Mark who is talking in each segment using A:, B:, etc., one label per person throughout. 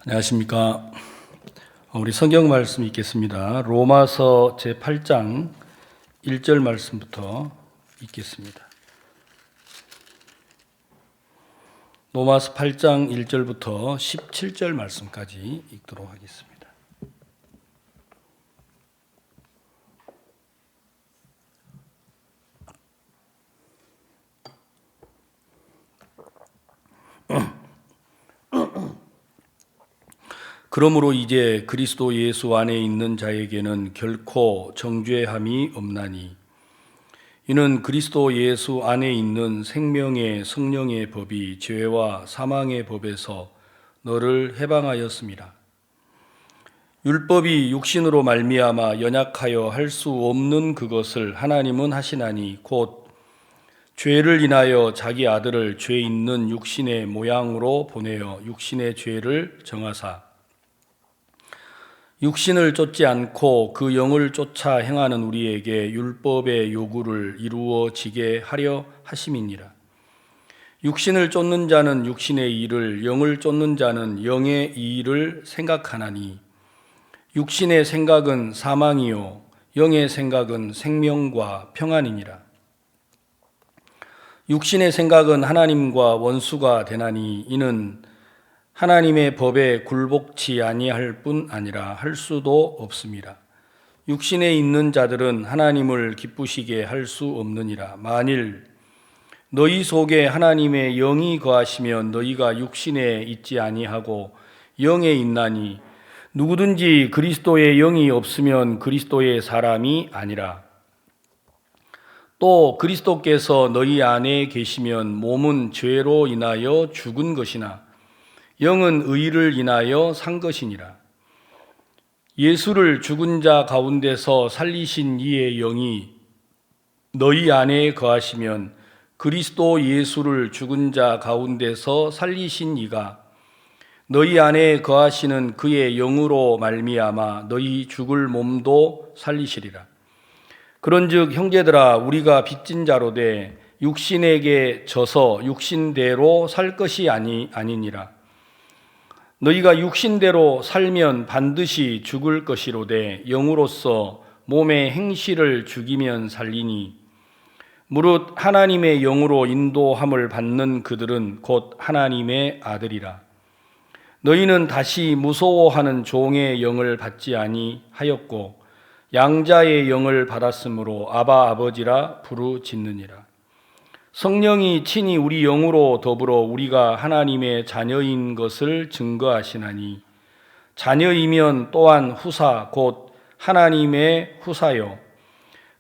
A: 안녕하십니까. 우리 성경 말씀 읽겠습니다. 로마서 제8장 1절 말씀부터 읽겠습니다. 로마서 8장 1절부터 17절 말씀까지 읽도록 하겠습니다. 그러므로 이제 그리스도 예수 안에 있는 자에게는 결코 정죄함이 없나니 이는 그리스도 예수 안에 있는 생명의 성령의 법이 죄와 사망의 법에서 너를 해방하였습니다. 율법이 육신으로 말미암아 연약하여 할 수 없는 그것을 하나님은 하시나니 곧 죄를 인하여 자기 아들을 죄 있는 육신의 모양으로 보내어 육신의 죄를 정하사 육신을 쫓지 않고 그 영을 쫓아 행하는 우리에게 율법의 요구를 이루어지게 하려 하심이니라. 육신을 쫓는 자는 육신의 일을, 영을 쫓는 자는 영의 일을 생각하나니 육신의 생각은 사망이요 영의 생각은 생명과 평안이니라. 육신의 생각은 하나님과 원수가 되나니 이는 하나님의 법에 굴복치 아니할 뿐 아니라 할 수도 없습니다. 육신에 있는 자들은 하나님을 기쁘시게 할 수 없느니라. 만일 너희 속에 하나님의 영이 거하시면 너희가 육신에 있지 아니하고 영에 있나니 누구든지 그리스도의 영이 없으면 그리스도의 사람이 아니라. 또 그리스도께서 너희 안에 계시면 몸은 죄로 인하여 죽은 것이나 영은 의를 인하여 산 것이니라. 예수를 죽은 자 가운데서 살리신 이의 영이 너희 안에 거하시면 그리스도 예수를 죽은 자 가운데서 살리신 이가 너희 안에 거하시는 그의 영으로 말미암아 너희 죽을 몸도 살리시리라. 그런즉 형제들아 우리가 빚진 자로되 육신에게 져서 육신대로 살 것이 아니니라. 너희가 육신대로 살면 반드시 죽을 것이로되 영으로서 몸의 행실을 죽이면 살리니 무릇 하나님의 영으로 인도함을 받는 그들은 곧 하나님의 아들이라. 너희는 다시 무서워하는 종의 영을 받지 아니하였고 양자의 영을 받았으므로 아바 아버지라 부르짖느니라. 성령이 친히 우리 영으로 더불어 우리가 하나님의 자녀인 것을 증거하시나니 자녀이면 또한 후사 곧 하나님의 후사요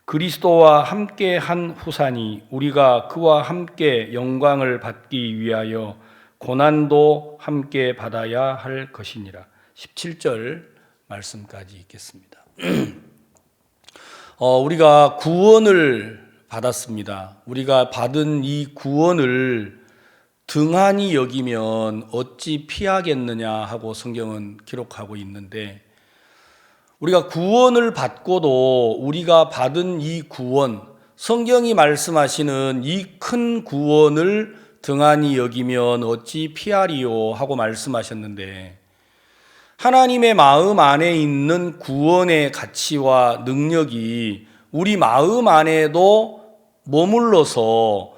A: 그리스도와 함께 한 후사니 우리가 그와 함께 영광을 받기 위하여 고난도 함께 받아야 할 것이니라. 17절 말씀까지 읽겠습니다. 우리가 구원을 받았습니다. 우리가 받은 이 구원을 등한히 여기면 어찌 피하겠느냐 하고 성경은 기록하고 있는데 우리가 구원을 받고도 우리가 받은 이 구원, 성경이 말씀하시는 이 큰 구원을 등한히 여기면 어찌 피하리요 하고 말씀하셨는데 하나님의 마음 안에 있는 구원의 가치와 능력이 우리 마음 안에도 머물러서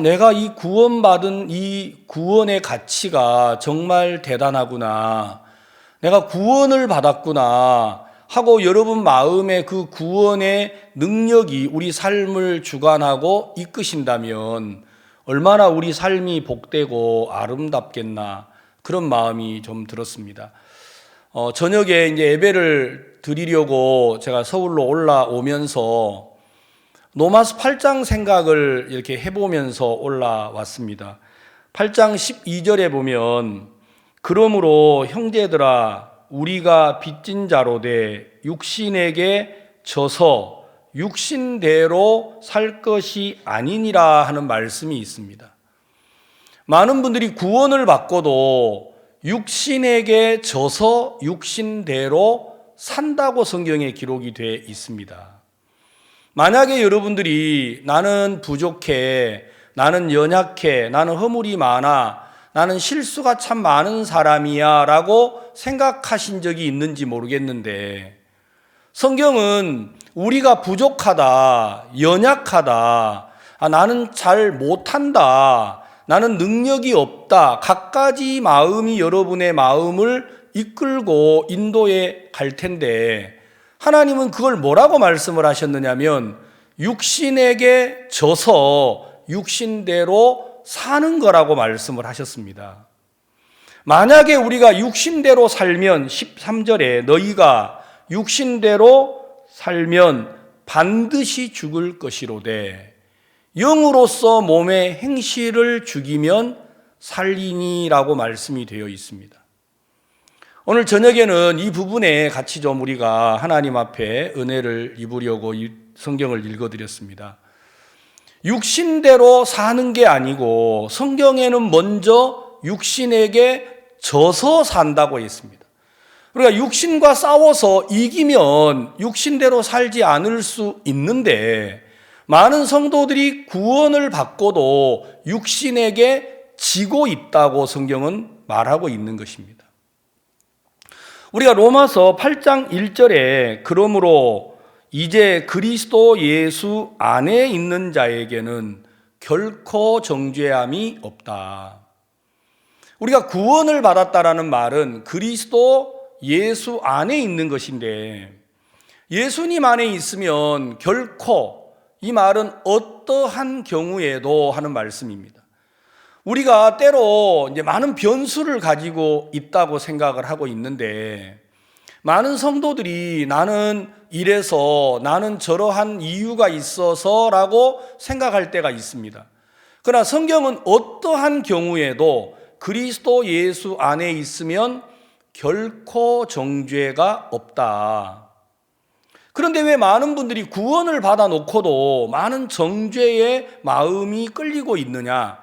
A: 내가 이 구원받은 이 구원의 가치가 정말 대단하구나. 내가 구원을 받았구나 하고 여러분 마음에 그 구원의 능력이 우리 삶을 주관하고 이끄신다면 얼마나 우리 삶이 복되고 아름답겠나 그런 마음이 좀 들었습니다. 저녁에 이제 예배를 드리려고 제가 서울로 올라오면서 로마서 8장 생각을 이렇게 해보면서 올라왔습니다. 8장 12절에 보면 그러므로 형제들아 우리가 빚진 자로되 육신에게 져서 육신대로 살 것이 아니니라 하는 말씀이 있습니다. 많은 분들이 구원을 받고도 육신에게 져서 육신대로 산다고 성경에 기록이 되어 있습니다. 만약에 여러분들이 나는 부족해, 나는 연약해, 나는 허물이 많아, 나는 실수가 참 많은 사람이야 라고 생각하신 적이 있는지 모르겠는데, 성경은 우리가 부족하다, 연약하다, 나는 잘 못한다, 나는 능력이 없다, 갖가지 마음이 여러분의 마음을 이끌고 인도해 갈 텐데, 하나님은 그걸 뭐라고 말씀을 하셨느냐면 육신에게 져서 육신대로 사는 거라고 말씀을 하셨습니다. 만약에 우리가 육신대로 살면 13절에 너희가 육신대로 살면 반드시 죽을 것이로되 영으로서 몸의 행실을 죽이면 살리니라고 말씀이 되어 있습니다. 오늘 저녁에는 이 부분에 같이 좀 우리가 하나님 앞에 은혜를 입으려고 이 성경을 읽어드렸습니다. 육신대로 사는 게 아니고 성경에는 먼저 육신에게 져서 산다고 했습니다. 우리가 육신과 싸워서 이기면 육신대로 살지 않을 수 있는데, 많은 성도들이 구원을 받고도 육신에게 지고 있다고 성경은 말하고 있는 것입니다. 우리가 로마서 8장 1절에 그러므로 이제 그리스도 예수 안에 있는 자에게는 결코 정죄함이 없다. 우리가 구원을 받았다라는 말은 그리스도 예수 안에 있는 것인데, 예수님 안에 있으면 결코, 이 말은 어떠한 경우에도 하는 말씀입니다. 우리가 때로 이제 많은 변수를 가지고 있다고 생각을 하고 있는데, 많은 성도들이 나는 이래서, 나는 저러한 이유가 있어서라고 생각할 때가 있습니다. 그러나 성경은 어떠한 경우에도 그리스도 예수 안에 있으면 결코 정죄가 없다. 그런데 왜 많은 분들이 구원을 받아놓고도 많은 정죄의 마음이 끌리고 있느냐?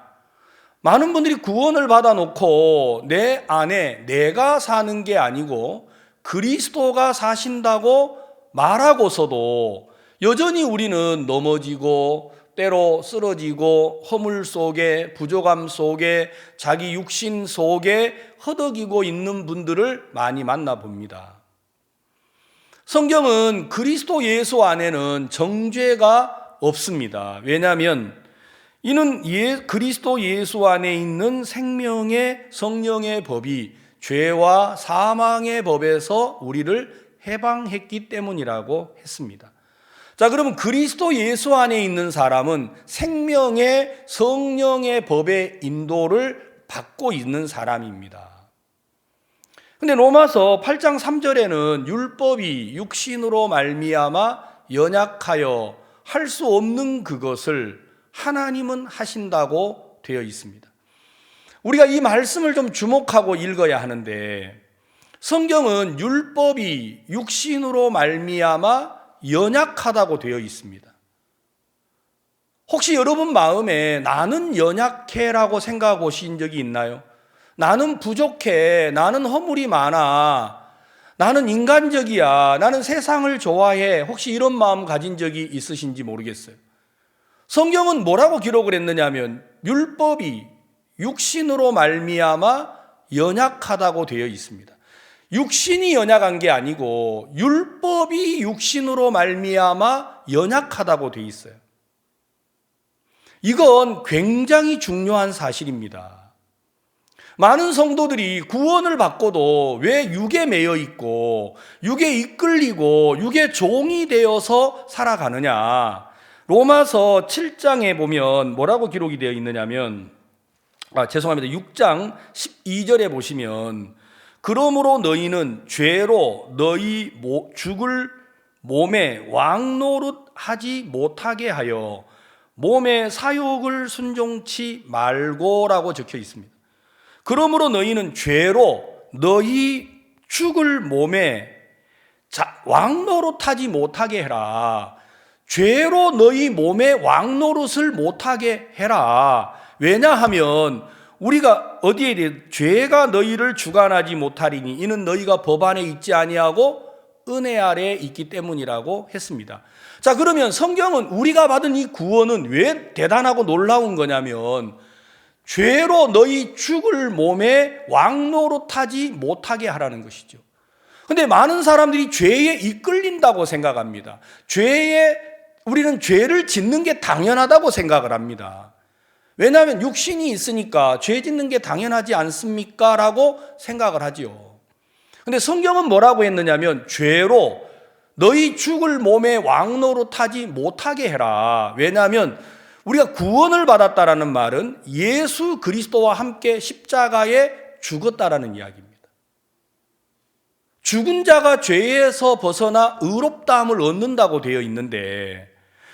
A: 많은 분들이 구원을 받아놓고 내 안에 내가 사는 게 아니고 그리스도가 사신다고 말하고서도 여전히 우리는 넘어지고 때로 쓰러지고 허물 속에, 부족함 속에, 자기 육신 속에 허덕이고 있는 분들을 많이 만나봅니다. 성경은 그리스도 예수 안에는 정죄가 없습니다. 왜냐하면 이는 그리스도 예수 안에 있는 생명의 성령의 법이 죄와 사망의 법에서 우리를 해방했기 때문이라고 했습니다. 자, 그러면 그리스도 예수 안에 있는 사람은 생명의 성령의 법의 인도를 받고 있는 사람입니다. 근데 로마서 8장 3절에는 율법이 육신으로 말미암아 연약하여 할 수 없는 그것을 하나님은 하신다고 되어 있습니다. 우리가 이 말씀을 좀 주목하고 읽어야 하는데, 성경은 율법이 육신으로 말미암아 연약하다고 되어 있습니다. 혹시 여러분 마음에 나는 연약해라고 생각해 보신 적이 있나요? 나는 부족해, 나는 허물이 많아, 나는 인간적이야, 나는 세상을 좋아해, 혹시 이런 마음 가진 적이 있으신지 모르겠어요. 성경은 뭐라고 기록을 했느냐면 율법이 육신으로 말미암아 연약하다고 되어 있습니다. 육신이 연약한 게 아니고 율법이 육신으로 말미암아 연약하다고 되어 있어요. 이건 굉장히 중요한 사실입니다. 많은 성도들이 구원을 받고도 왜 육에 매여 있고 육에 이끌리고 육의 종이 되어서 살아가느냐? 로마서 7장에 보면 뭐라고 기록이 되어 있느냐면 6장 12절에 보시면 그러므로 너희는 죄로 너희 죽을 몸에 왕노릇 하지 못하게 하여 몸의 사욕을 순종치 말고라고 적혀 있습니다. 그러므로 너희는 죄로 너희 죽을 몸에 왕노릇하지 못하게 해라. 죄로 너희 몸에 왕노릇을 못하게 해라. 왜냐하면 우리가 어디에 대해 죄가 너희를 주관하지 못하리니 이는 너희가 법 안에 있지 아니하고 은혜 아래에 있기 때문이라고 했습니다. 자, 그러면 성경은 우리가 받은 이 구원은 왜 대단하고 놀라운 거냐면 죄로 너희 죽을 몸에 왕노릇하지 못하게 하라는 것이죠. 근데 많은 사람들이 죄에 이끌린다고 생각합니다. 우리는 죄를 짓는 게 당연하다고 생각을 합니다. 왜냐하면 육신이 있으니까 죄 짓는 게 당연하지 않습니까? 라고 생각을 하지요. 근데 성경은 뭐라고 했느냐면 죄로 너희 죽을 몸에 왕노릇하지 못하게 해라. 왜냐하면 우리가 구원을 받았다라는 말은 예수 그리스도와 함께 십자가에 죽었다라는 이야기입니다. 죽은 자가 죄에서 벗어나 의롭다함을 얻는다고 되어 있는데,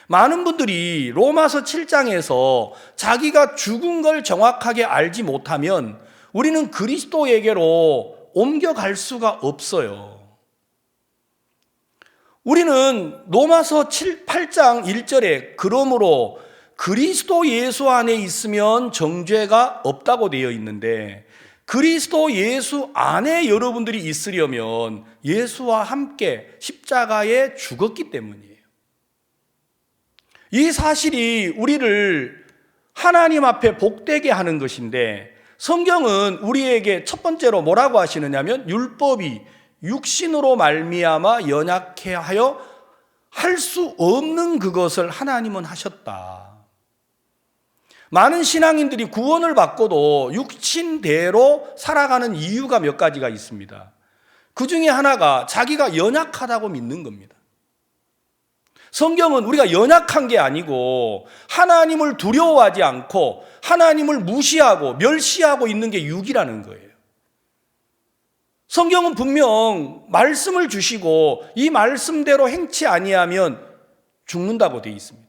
A: 많은 분들이 로마서 7장에서 자기가 죽은 걸 정확하게 알지 못하면 우리는 그리스도에게로 옮겨갈 수가 없어요. 우리는 로마서 8장 1절에 그러므로 그리스도 예수 안에 있으면 정죄가 없다고 되어 있는데, 그리스도 예수 안에 여러분들이 있으려면 예수와 함께 십자가에 죽었기 때문이에요. 이 사실이 우리를 하나님 앞에 복되게 하는 것인데, 성경은 우리에게 첫 번째로 뭐라고 하시느냐면 율법이 육신으로 말미암아 연약해 하여 할 수 없는 그것을 하나님은 하셨다. 많은 신앙인들이 구원을 받고도 육신대로 살아가는 이유가 몇 가지가 있습니다. 그 중에 하나가 자기가 연약하다고 믿는 겁니다. 성경은 우리가 연약한 게 아니고 하나님을 두려워하지 않고 하나님을 무시하고 멸시하고 있는 게 육이라는 거예요. 성경은 분명 말씀을 주시고 이 말씀대로 행치 아니하면 죽는다고 되어 있습니다.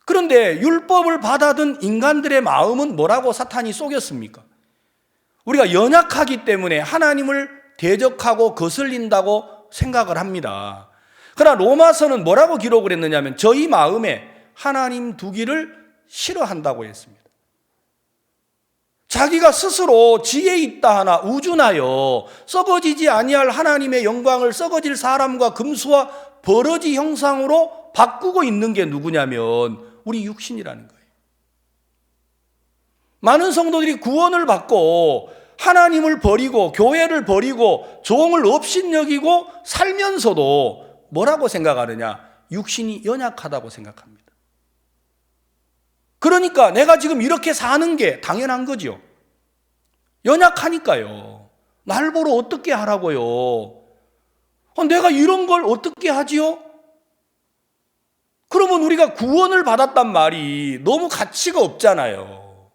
A: 그런데 율법을 받아든 인간들의 마음은 뭐라고 사탄이 속였습니까? 우리가 연약하기 때문에 하나님을 대적하고 거슬린다고 생각을 합니다. 그러나 로마서는 뭐라고 기록을 했느냐면 저희 마음에 하나님 두기를 싫어한다고 했습니다. 자기가 스스로 지혜 있다 하나 우준하여 썩어지지 아니할 하나님의 영광을 썩어질 사람과 금수와 버러지 형상으로 바꾸고 있는 게 누구냐면 우리 육신이라는 거예요. 많은 성도들이 구원을 받고 하나님을 버리고 교회를 버리고 종을 업신여기고 살면서도 뭐라고 생각하느냐? 육신이 연약하다고 생각합니다. 그러니까 내가 지금 이렇게 사는 게 당연한 거죠. 연약하니까요. 날 보러 어떻게 하라고요? 내가 이런 걸 어떻게 하지요? 그러면 우리가 구원을 받았단 말이 너무 가치가 없잖아요.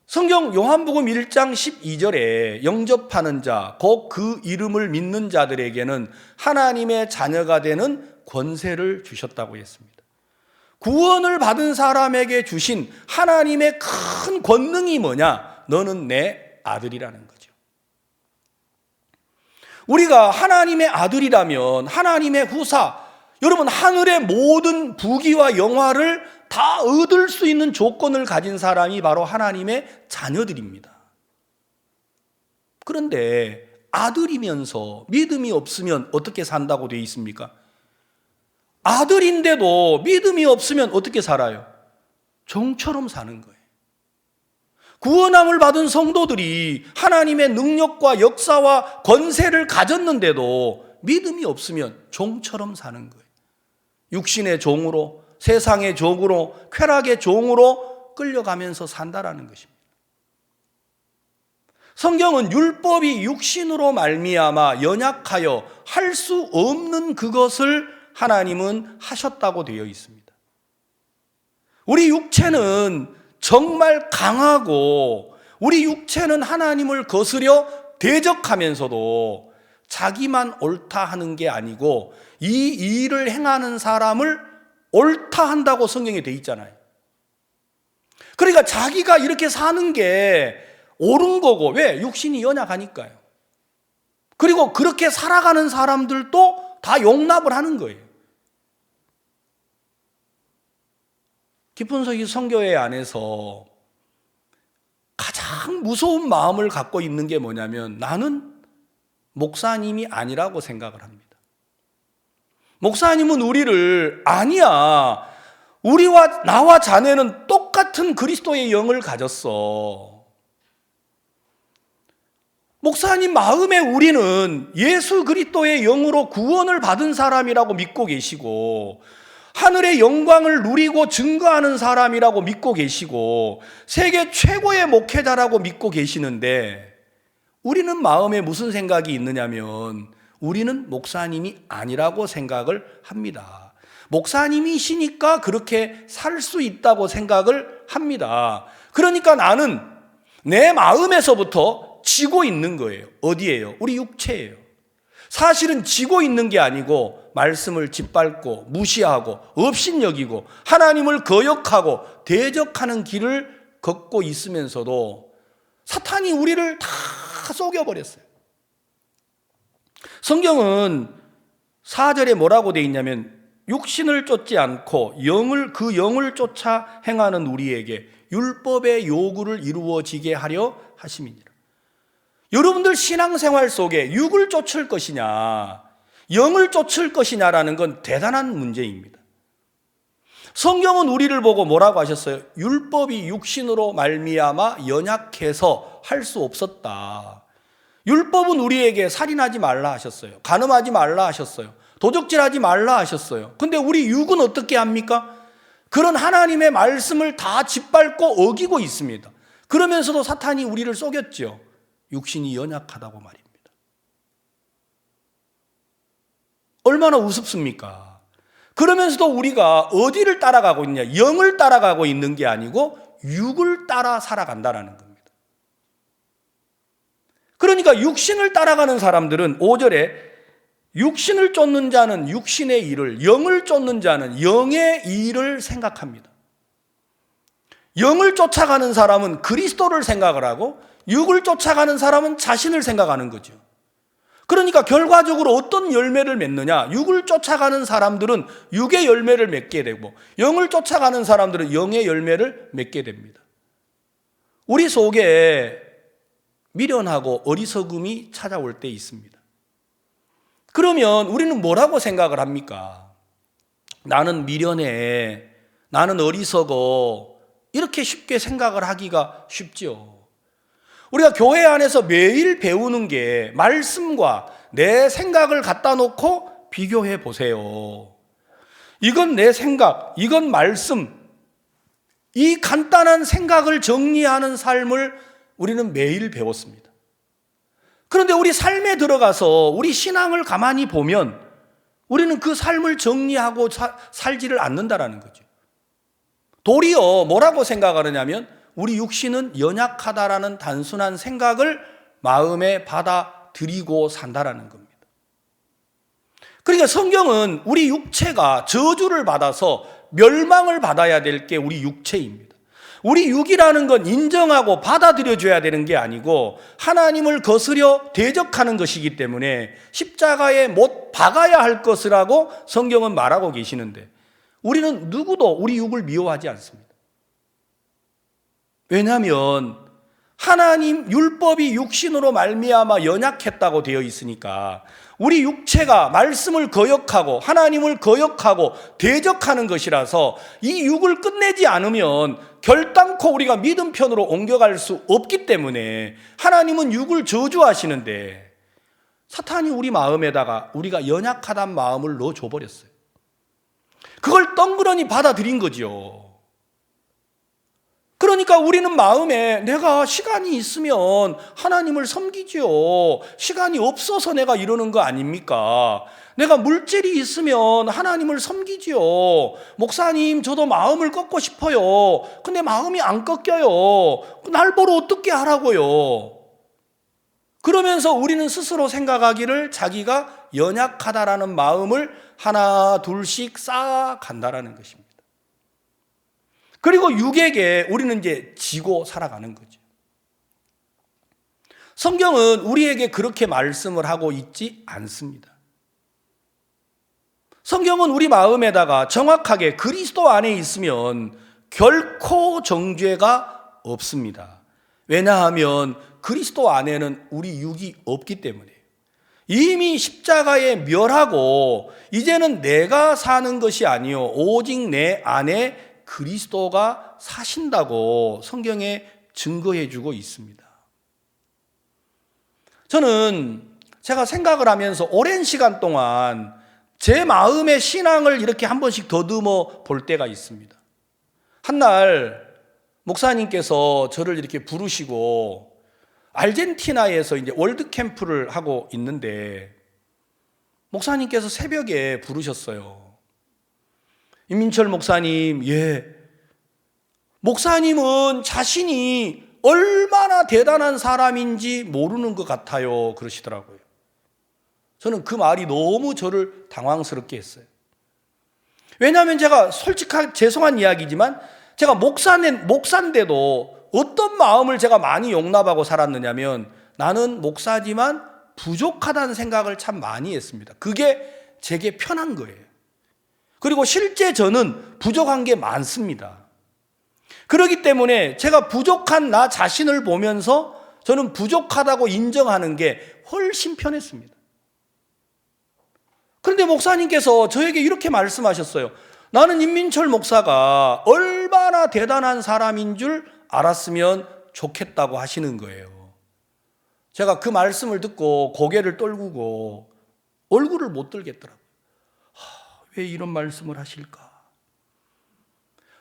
A: 성경 요한복음 1장 12절에 영접하는 자, 곧 그 이름을 믿는 자들에게는 하나님의 자녀가 되는 권세를 주셨다고 했습니다. 구원을 받은 사람에게 주신 하나님의 큰 권능이 뭐냐? 너는 내 아들이라는 거죠. 우리가 하나님의 아들이라면 하나님의 후사, 여러분 하늘의 모든 부귀와 영화를 다 얻을 수 있는 조건을 가진 사람이 바로 하나님의 자녀들입니다. 그런데 아들이면서 믿음이 없으면 어떻게 산다고 되어 있습니까? 아들인데도 믿음이 없으면 어떻게 살아요? 종처럼 사는 거예요. 구원함을 받은 성도들이 하나님의 능력과 역사와 권세를 가졌는데도 믿음이 없으면 종처럼 사는 거예요. 육신의 종으로, 세상의 종으로, 쾌락의 종으로 끌려가면서 산다라는 것입니다. 성경은 율법이 육신으로 말미암아 연약하여 할 수 없는 그것을 하나님은 하셨다고 되어 있습니다. 우리 육체는 정말 강하고 우리 육체는 하나님을 거스려 대적하면서도 자기만 옳다 하는 게 아니고 이 일을 행하는 사람을 옳다 한다고 성경에 되어 있잖아요. 그러니까 자기가 이렇게 사는 게 옳은 거고, 왜? 육신이 연약하니까요. 그리고 그렇게 살아가는 사람들도 다 용납을 하는 거예요. 깊은 속이 선교회 안에서 가장 무서운 마음을 갖고 있는 게 뭐냐면 나는 목사님이 아니라고 생각을 합니다. 목사님은 우리를 아니야, 나와 자네는 똑같은 그리스도의 영을 가졌어. 목사님 마음에 우리는 예수 그리스도의 영으로 구원을 받은 사람이라고 믿고 계시고, 하늘의 영광을 누리고 증거하는 사람이라고 믿고 계시고, 세계 최고의 목회자라고 믿고 계시는데, 우리는 마음에 무슨 생각이 있느냐면, 우리는 목사님이 아니라고 생각을 합니다. 목사님이시니까 그렇게 살 수 있다고 생각을 합니다. 그러니까 나는 내 마음에서부터 지고 있는 거예요. 어디예요? 우리 육체예요. 사실은 지고 있는 게 아니고 말씀을 짓밟고 무시하고 업신여기고 하나님을 거역하고 대적하는 길을 걷고 있으면서도 사탄이 우리를 다 속여버렸어요. 성경은 4절에 뭐라고 되어 있냐면, 육신을 쫓지 않고 그 영을 쫓아 행하는 우리에게 율법의 요구를 이루어지게 하려 하심이니라. 여러분들 신앙생활 속에 육을 쫓을 것이냐, 영을 쫓을 것이냐라는 건 대단한 문제입니다. 성경은 우리를 보고 뭐라고 하셨어요? 율법이 육신으로 말미암아 연약해서 할 수 없었다. 율법은 우리에게 살인하지 말라 하셨어요. 간음하지 말라 하셨어요. 도적질하지 말라 하셨어요. 근데 우리 육은 어떻게 합니까? 그런 하나님의 말씀을 다 짓밟고 어기고 있습니다. 그러면서도 사탄이 우리를 속였죠. 육신이 연약하다고 말입니다. 얼마나 우습습니까? 그러면서도 우리가 어디를 따라가고 있냐? 영을 따라가고 있는 게 아니고 육을 따라 살아간다는 겁니다. 그러니까 육신을 따라가는 사람들은 5절에 육신을 쫓는 자는 육신의 일을, 영을 쫓는 자는 영의 일을 생각합니다. 영을 쫓아가는 사람은 그리스도를 생각을 하고, 육을 쫓아가는 사람은 자신을 생각하는 거죠. 그러니까 결과적으로 어떤 열매를 맺느냐? 육을 쫓아가는 사람들은 육의 열매를 맺게 되고, 영을 쫓아가는 사람들은 영의 열매를 맺게 됩니다. 우리 속에 미련하고 어리석음이 찾아올 때 있습니다. 그러면 우리는 뭐라고 생각을 합니까? 나는 미련해, 나는 어리석어, 이렇게 쉽게 생각을 하기가 쉽죠. 우리가 교회 안에서 매일 배우는 게 말씀과 내 생각을 갖다 놓고 비교해 보세요. 이건 내 생각, 이건 말씀, 이 간단한 생각을 정리하는 삶을 우리는 매일 배웠습니다. 그런데 우리 삶에 들어가서 우리 신앙을 가만히 보면 우리는 그 삶을 정리하고 살지를 않는다라는 거죠. 도리어 뭐라고 생각하느냐면, 우리 육신은 연약하다라는 단순한 생각을 마음에 받아들이고 산다라는 겁니다. 그러니까 성경은 우리 육체가 저주를 받아서 멸망을 받아야 될 게 우리 육체입니다. 우리 육이라는 건 인정하고 받아들여줘야 되는 게 아니고 하나님을 거스려 대적하는 것이기 때문에 십자가에 못 박아야 할 것이라고 성경은 말하고 계시는데, 우리는 누구도 우리 육을 미워하지 않습니다. 왜냐하면 하나님 율법이 육신으로 말미암아 연약했다고 되어 있으니까, 우리 육체가 말씀을 거역하고 하나님을 거역하고 대적하는 것이라서 이 육을 끝내지 않으면 결단코 우리가 믿음 편으로 옮겨갈 수 없기 때문에 하나님은 육을 저주하시는데, 사탄이 우리 마음에다가 우리가 연약하다는 마음을 넣어줘 버렸어요. 그걸 덩그러니 받아들인 거죠. 그러니까 우리는 마음에 내가 시간이 있으면 하나님을 섬기지요. 시간이 없어서 내가 이러는 거 아닙니까? 내가 물질이 있으면 하나님을 섬기지요. 목사님, 저도 마음을 꺾고 싶어요. 근데 마음이 안 꺾여요. 날 보러 어떻게 하라고요? 그러면서 우리는 스스로 생각하기를 자기가 연약하다라는 마음을 하나 둘씩 쌓아간다라는 것입니다. 그리고 육에게 우리는 이제 지고 살아가는 거죠. 성경은 우리에게 그렇게 말씀을 하고 있지 않습니다. 성경은 우리 마음에다가 정확하게 그리스도 안에 있으면 결코 정죄가 없습니다. 왜냐하면 그리스도 안에는 우리 육이 없기 때문이에요. 이미 십자가에 멸하고 이제는 내가 사는 것이 아니요 오직 내 안에 그리스도가 사신다고 성경에 증거해 주고 있습니다. 저는 제가 생각을 하면서 오랜 시간 동안 제 마음의 신앙을 이렇게 한 번씩 더듬어 볼 때가 있습니다. 한날 목사님께서 저를 이렇게 부르시고 아르헨티나에서 이제 월드 캠프를 하고 있는데 목사님께서 새벽에 부르셨어요. 임민철 목사님, 목사님은 자신이 얼마나 대단한 사람인지 모르는 것 같아요. 그러시더라고요. 저는 그 말이 너무 저를 당황스럽게 했어요. 왜냐하면 제가 솔직하게 죄송한 이야기지만 제가 목사인데도 어떤 마음을 제가 많이 용납하고 살았느냐면 나는 목사지만 부족하다는 생각을 참 많이 했습니다. 그게 제게 편한 거예요. 그리고 실제 저는 부족한 게 많습니다. 그렇기 때문에 제가 부족한 나 자신을 보면서 저는 부족하다고 인정하는 게 훨씬 편했습니다. 그런데 목사님께서 저에게 이렇게 말씀하셨어요. 나는 임민철 목사가 얼마나 대단한 사람인 줄 알았으면 좋겠다고 하시는 거예요. 제가 그 말씀을 듣고 고개를 떨구고 얼굴을 못 들겠더라고요. 왜 이런 말씀을 하실까?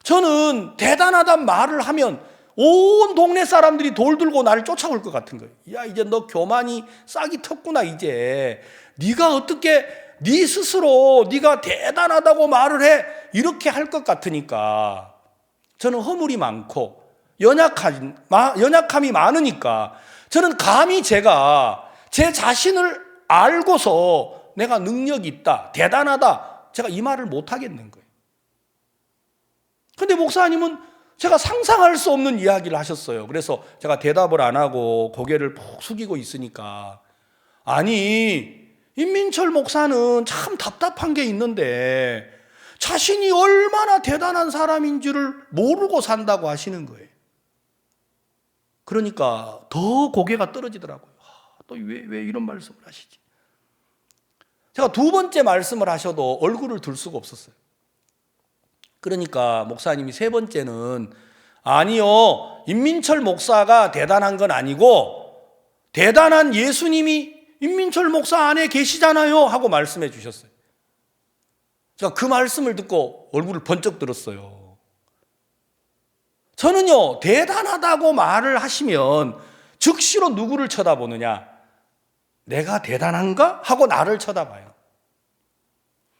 A: 저는 대단하단 말을 하면 온 동네 사람들이 돌 들고 나를 쫓아올 것 같은 거예요. 야, 이제 너 교만이 싹이 텄구나. 이제 네가 어떻게 네 스스로 네가 대단하다고 말을 해, 이렇게 할 것 같으니까 저는 허물이 많고 연약함이 많으니까 저는 감히 제가 제 자신을 알고서 내가 능력이 있다, 대단하다, 제가 이 말을 못 하겠는 거예요. 근데 목사님은 제가 상상할 수 없는 이야기를 하셨어요. 그래서 제가 대답을 안 하고 고개를 푹 숙이고 있으니까, 아니, 임민철 목사는 참 답답한 게 있는데 자신이 얼마나 대단한 사람인 줄을 모르고 산다고 하시는 거예요. 그러니까 더 고개가 떨어지더라고요. 또 왜 이런 말씀을 하시지? 제가 두 번째 말씀을 하셔도 얼굴을 들 수가 없었어요. 그러니까 목사님이 세 번째는, 아니요, 임민철 목사가 대단한 건 아니고 대단한 예수님이 임민철 목사 안에 계시잖아요 하고 말씀해 주셨어요. 제가 그 말씀을 듣고 얼굴을 번쩍 들었어요. 저는요, 대단하다고 말을 하시면 즉시로 누구를 쳐다보느냐? 내가 대단한가? 하고 나를 쳐다봐요.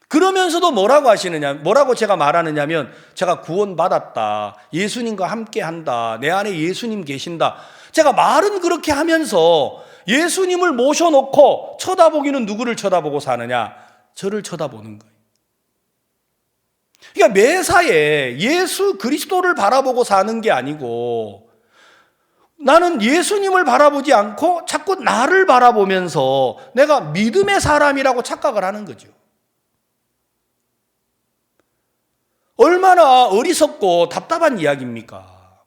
A: 그러면서도 뭐라고 제가 말하느냐면, 제가 구원받았다, 예수님과 함께 한다, 내 안에 예수님 계신다. 제가 말은 그렇게 하면서 예수님을 모셔놓고 쳐다보기는 누구를 쳐다보고 사느냐? 저를 쳐다보는 거예요. 그러니까 매사에 예수 그리스도를 바라보고 사는 게 아니고, 나는 예수님을 바라보지 않고 자꾸 나를 바라보면서 내가 믿음의 사람이라고 착각을 하는 거죠. 얼마나 어리석고 답답한 이야기입니까?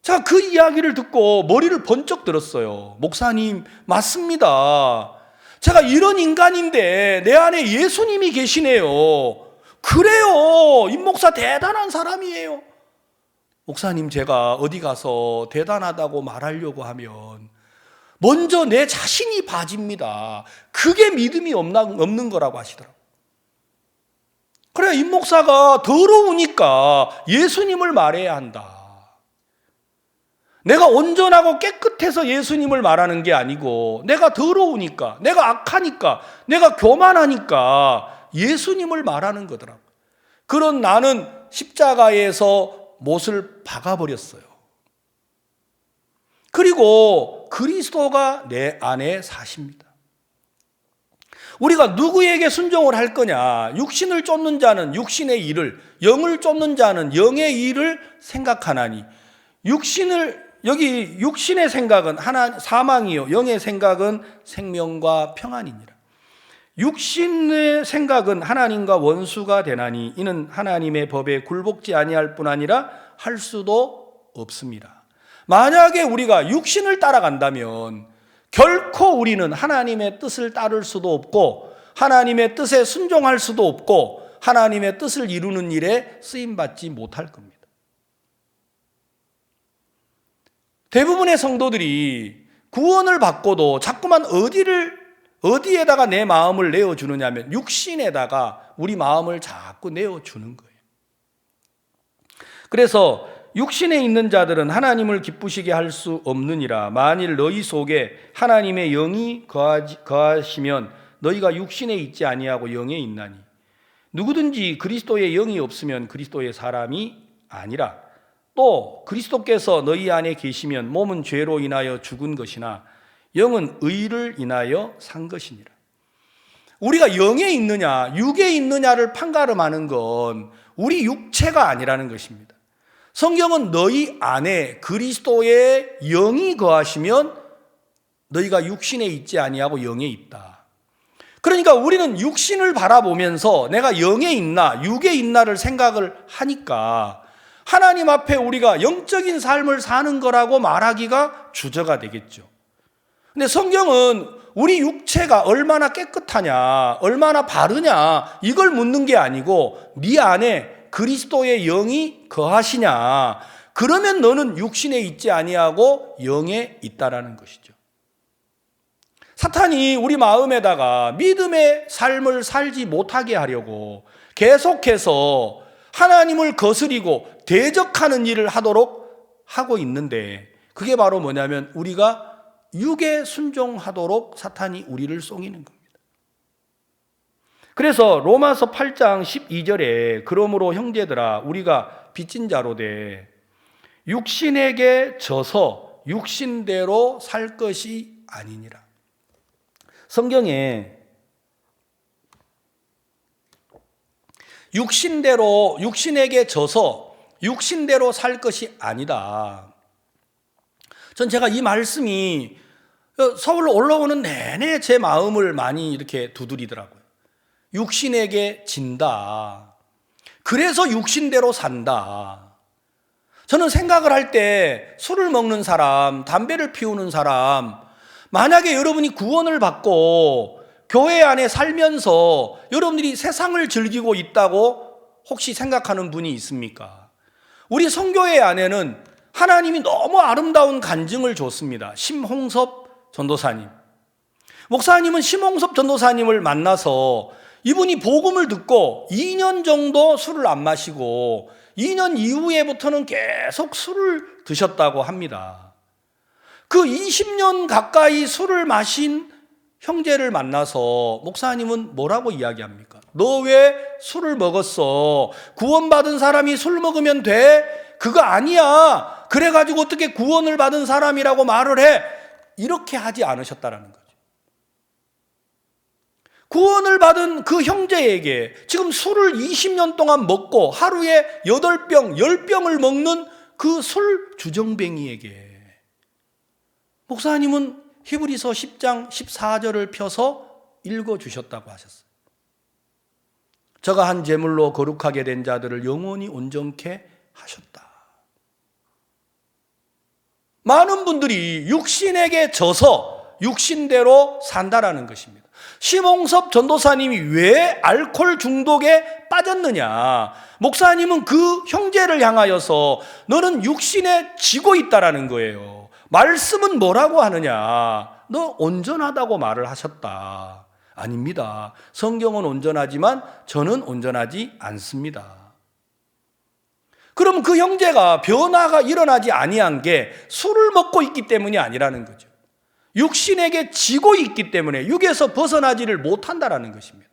A: 제가 그 이야기를 듣고 머리를 번쩍 들었어요. 목사님, 맞습니다. 제가 이런 인간인데 내 안에 예수님이 계시네요. 그래요, 임 목사 대단한 사람이에요. 목사님, 제가 어디 가서 대단하다고 말하려고 하면 먼저 내 자신이 빠집니다. 그게 믿음이 없는 거라고 하시더라고요. 그래, 임 목사가 더러우니까 예수님을 말해야 한다. 내가 온전하고 깨끗해서 예수님을 말하는 게 아니고, 내가 더러우니까, 내가 악하니까, 내가 교만하니까 예수님을 말하는 거더라고요. 그런 나는 십자가에서 못을 박아버렸어요. 그리고 그리스도가 내 안에 사십니다. 우리가 누구에게 순종을 할 거냐? 육신을 쫓는 자는 육신의 일을, 영을 쫓는 자는 영의 일을 생각하나니. 여기 육신의 생각은 사망이요, 영의 생각은 생명과 평안이니라. 육신의 생각은 하나님과 원수가 되나니 이는 하나님의 법에 굴복지 아니할 뿐 아니라 할 수도 없습니다. 만약에 우리가 육신을 따라간다면 결코 우리는 하나님의 뜻을 따를 수도 없고 하나님의 뜻에 순종할 수도 없고 하나님의 뜻을 이루는 일에 쓰임받지 못할 겁니다. 대부분의 성도들이 구원을 받고도 자꾸만 어디에다가 내 마음을 내어주느냐 하면 육신에다가 우리 마음을 자꾸 내어주는 거예요. 그래서 육신에 있는 자들은 하나님을 기쁘시게 할 수 없느니라. 만일 너희 속에 하나님의 영이 거하시면 너희가 육신에 있지 아니하고 영에 있나니 누구든지 그리스도의 영이 없으면 그리스도의 사람이 아니라. 또 그리스도께서 너희 안에 계시면 몸은 죄로 인하여 죽은 것이나 영은 의를 인하여 산 것이니라. 우리가 영에 있느냐 육에 있느냐를 판가름하는 건 우리 육체가 아니라는 것입니다. 성경은 너희 안에 그리스도의 영이 거하시면 너희가 육신에 있지 아니하고 영에 있다. 그러니까 우리는 육신을 바라보면서 내가 영에 있나 육에 있나를 생각을 하니까 하나님 앞에 우리가 영적인 삶을 사는 거라고 말하기가 주저가 되겠죠. 근데 성경은 우리 육체가 얼마나 깨끗하냐 얼마나 바르냐 이걸 묻는 게 아니고 네 안에 그리스도의 영이 거하시냐 그러면 너는 육신에 있지 아니하고 영에 있다라는 것이죠. 사탄이 우리 마음에다가 믿음의 삶을 살지 못하게 하려고 계속해서 하나님을 거스리고 대적하는 일을 하도록 하고 있는데 그게 바로 뭐냐면 우리가 육에 순종하도록 사탄이 우리를 속이는 겁니다. 그래서 로마서 8장 12절에 그러므로 형제들아 우리가 빚진 자로 돼 육신에게 져서 육신대로 살 것이 아니니라. 성경에 육신에게 져서 육신대로 살 것이 아니다. 전 제가 이 말씀이 서울로 올라오는 내내 제 마음을 많이 이렇게 두드리더라고요. 육신에게 진다. 그래서 육신대로 산다. 저는 생각을 할 때 술을 먹는 사람, 담배를 피우는 사람, 만약에 여러분이 구원을 받고 교회 안에 살면서 여러분들이 세상을 즐기고 있다고 혹시 생각하는 분이 있습니까? 우리 선교회 안에는 하나님이 너무 아름다운 간증을 줬습니다. 심홍섭 전도사님. 목사님은 심홍섭 전도사님을 만나서 이분이 복음을 듣고 2년 정도 술을 안 마시고 2년 이후에부터는 계속 술을 드셨다고 합니다. 그 20년 가까이 술을 마신 형제를 만나서 목사님은 뭐라고 이야기합니까? 너 왜 술을 먹었어? 구원받은 사람이 술 먹으면 돼? 그거 아니야. 그래가지고 어떻게 구원을 받은 사람이라고 말을 해? 이렇게 하지 않으셨다라는 거죠. 구원을 받은 그 형제에게 지금 술을 20년 동안 먹고 하루에 8병, 10병을 먹는 그 술 주정뱅이에게 목사님은 히브리서 10장 14절을 펴서 읽어주셨다고 하셨어요. 저가 한 제물로 거룩하게 된 자들을 영원히 온전케 하셨다. 많은 분들이 육신에게 져서 육신대로 산다라는 것입니다. 심홍섭 전도사님이 왜 알코올 중독에 빠졌느냐? 목사님은 그 형제를 향하여서 너는 육신에 지고 있다라는 거예요. 말씀은 뭐라고 하느냐? 너 온전하다고 말을 하셨다. 아닙니다. 성경은 온전하지만 저는 온전하지 않습니다. 그럼 그 형제가 변화가 일어나지 아니한 게 술을 먹고 있기 때문이 아니라는 거죠. 육신에게 지고 있기 때문에 육에서 벗어나지를 못한다라는 것입니다.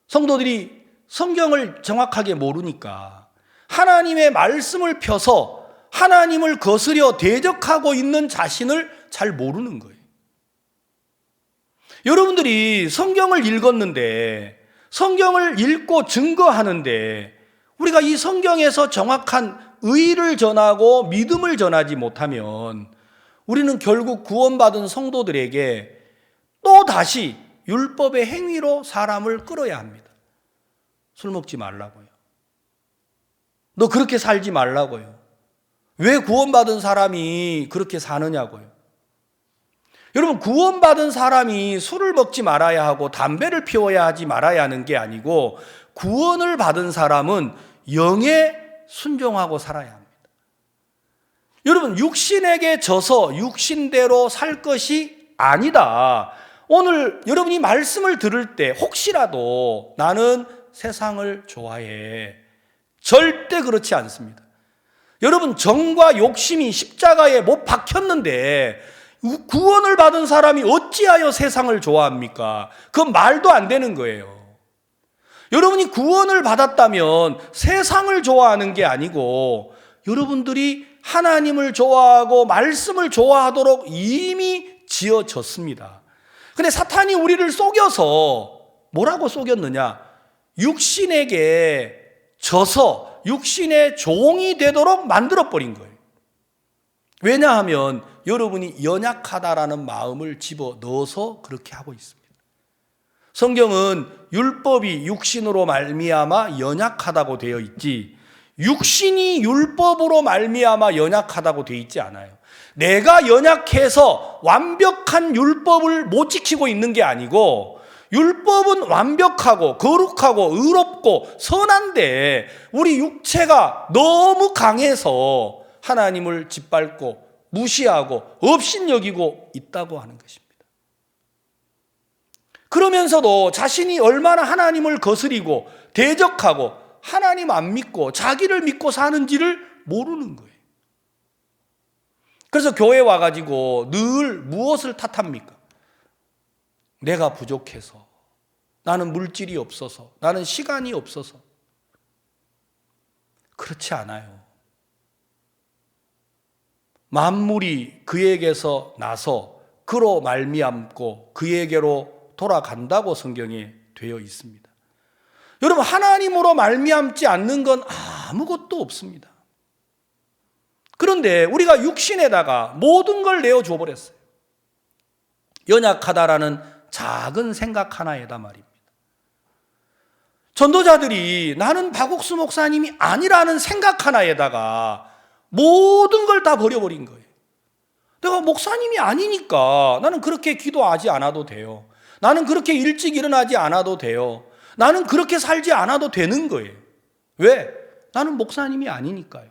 A: 성도들이 성경을 정확하게 모르니까 하나님의 말씀을 펴서 하나님을 거스려 대적하고 있는 자신을 잘 모르는 거예요. 여러분들이 성경을 읽었는데 성경을 읽고 증거하는데 우리가 이 성경에서 정확한 의를 전하고 믿음을 전하지 못하면 우리는 결국 구원받은 성도들에게 또 다시 율법의 행위로 사람을 끌어야 합니다. 술 먹지 말라고요. 너 그렇게 살지 말라고요. 왜 구원받은 사람이 그렇게 사느냐고요. 여러분, 구원받은 사람이 술을 먹지 말아야 하고 담배를 피워야 하지 말아야 하는 게 아니고, 구원을 받은 사람은 영에 순종하고 살아야 합니다. 여러분, 육신에게 져서 육신대로 살 것이 아니다. 오늘 여러분이 말씀을 들을 때 혹시라도 나는 세상을 좋아해, 절대 그렇지 않습니다. 여러분, 정과 욕심이 십자가에 못 박혔는데 구원을 받은 사람이 어찌하여 세상을 좋아합니까? 그건 말도 안 되는 거예요. 여러분이 구원을 받았다면 세상을 좋아하는 게 아니고 여러분들이 하나님을 좋아하고 말씀을 좋아하도록 이미 지어졌습니다. 근데 사탄이 우리를 속여서 뭐라고 속였느냐? 육신에게 져서 육신의 종이 되도록 만들어버린 거예요. 왜냐하면 여러분이 연약하다라는 마음을 집어넣어서 그렇게 하고 있습니다. 성경은 율법이 육신으로 말미암아 연약하다고 되어 있지, 육신이 율법으로 말미암아 연약하다고 되어 있지 않아요. 내가 연약해서 완벽한 율법을 못 지키고 있는 게 아니고, 율법은 완벽하고 거룩하고 의롭고 선한데 우리 육체가 너무 강해서 하나님을 짓밟고 무시하고 업신여기고 있다고 하는 것입니다. 그러면서도 자신이 얼마나 하나님을 거스리고 대적하고 하나님 안 믿고 자기를 믿고 사는지를 모르는 거예요. 그래서 교회 와가지고 늘 무엇을 탓합니까? 내가 부족해서, 나는 물질이 없어서, 나는 시간이 없어서. 그렇지 않아요. 만물이 그에게서 나서 그로 말미암고 그에게로 돌아간다고 성경에 되어 있습니다. 여러분, 하나님으로 말미암지 않는 건 아무것도 없습니다. 그런데 우리가 육신에다가 모든 걸 내어줘 버렸어요. 연약하다라는 작은 생각 하나에다 말입니다. 전도자들이 나는 박옥수 목사님이 아니라는 생각 하나에다가 모든 걸 다 버려버린 거예요. 내가 목사님이 아니니까 나는 그렇게 기도하지 않아도 돼요. 나는 그렇게 일찍 일어나지 않아도 돼요. 나는 그렇게 살지 않아도 되는 거예요. 왜? 나는 목사님이 아니니까요.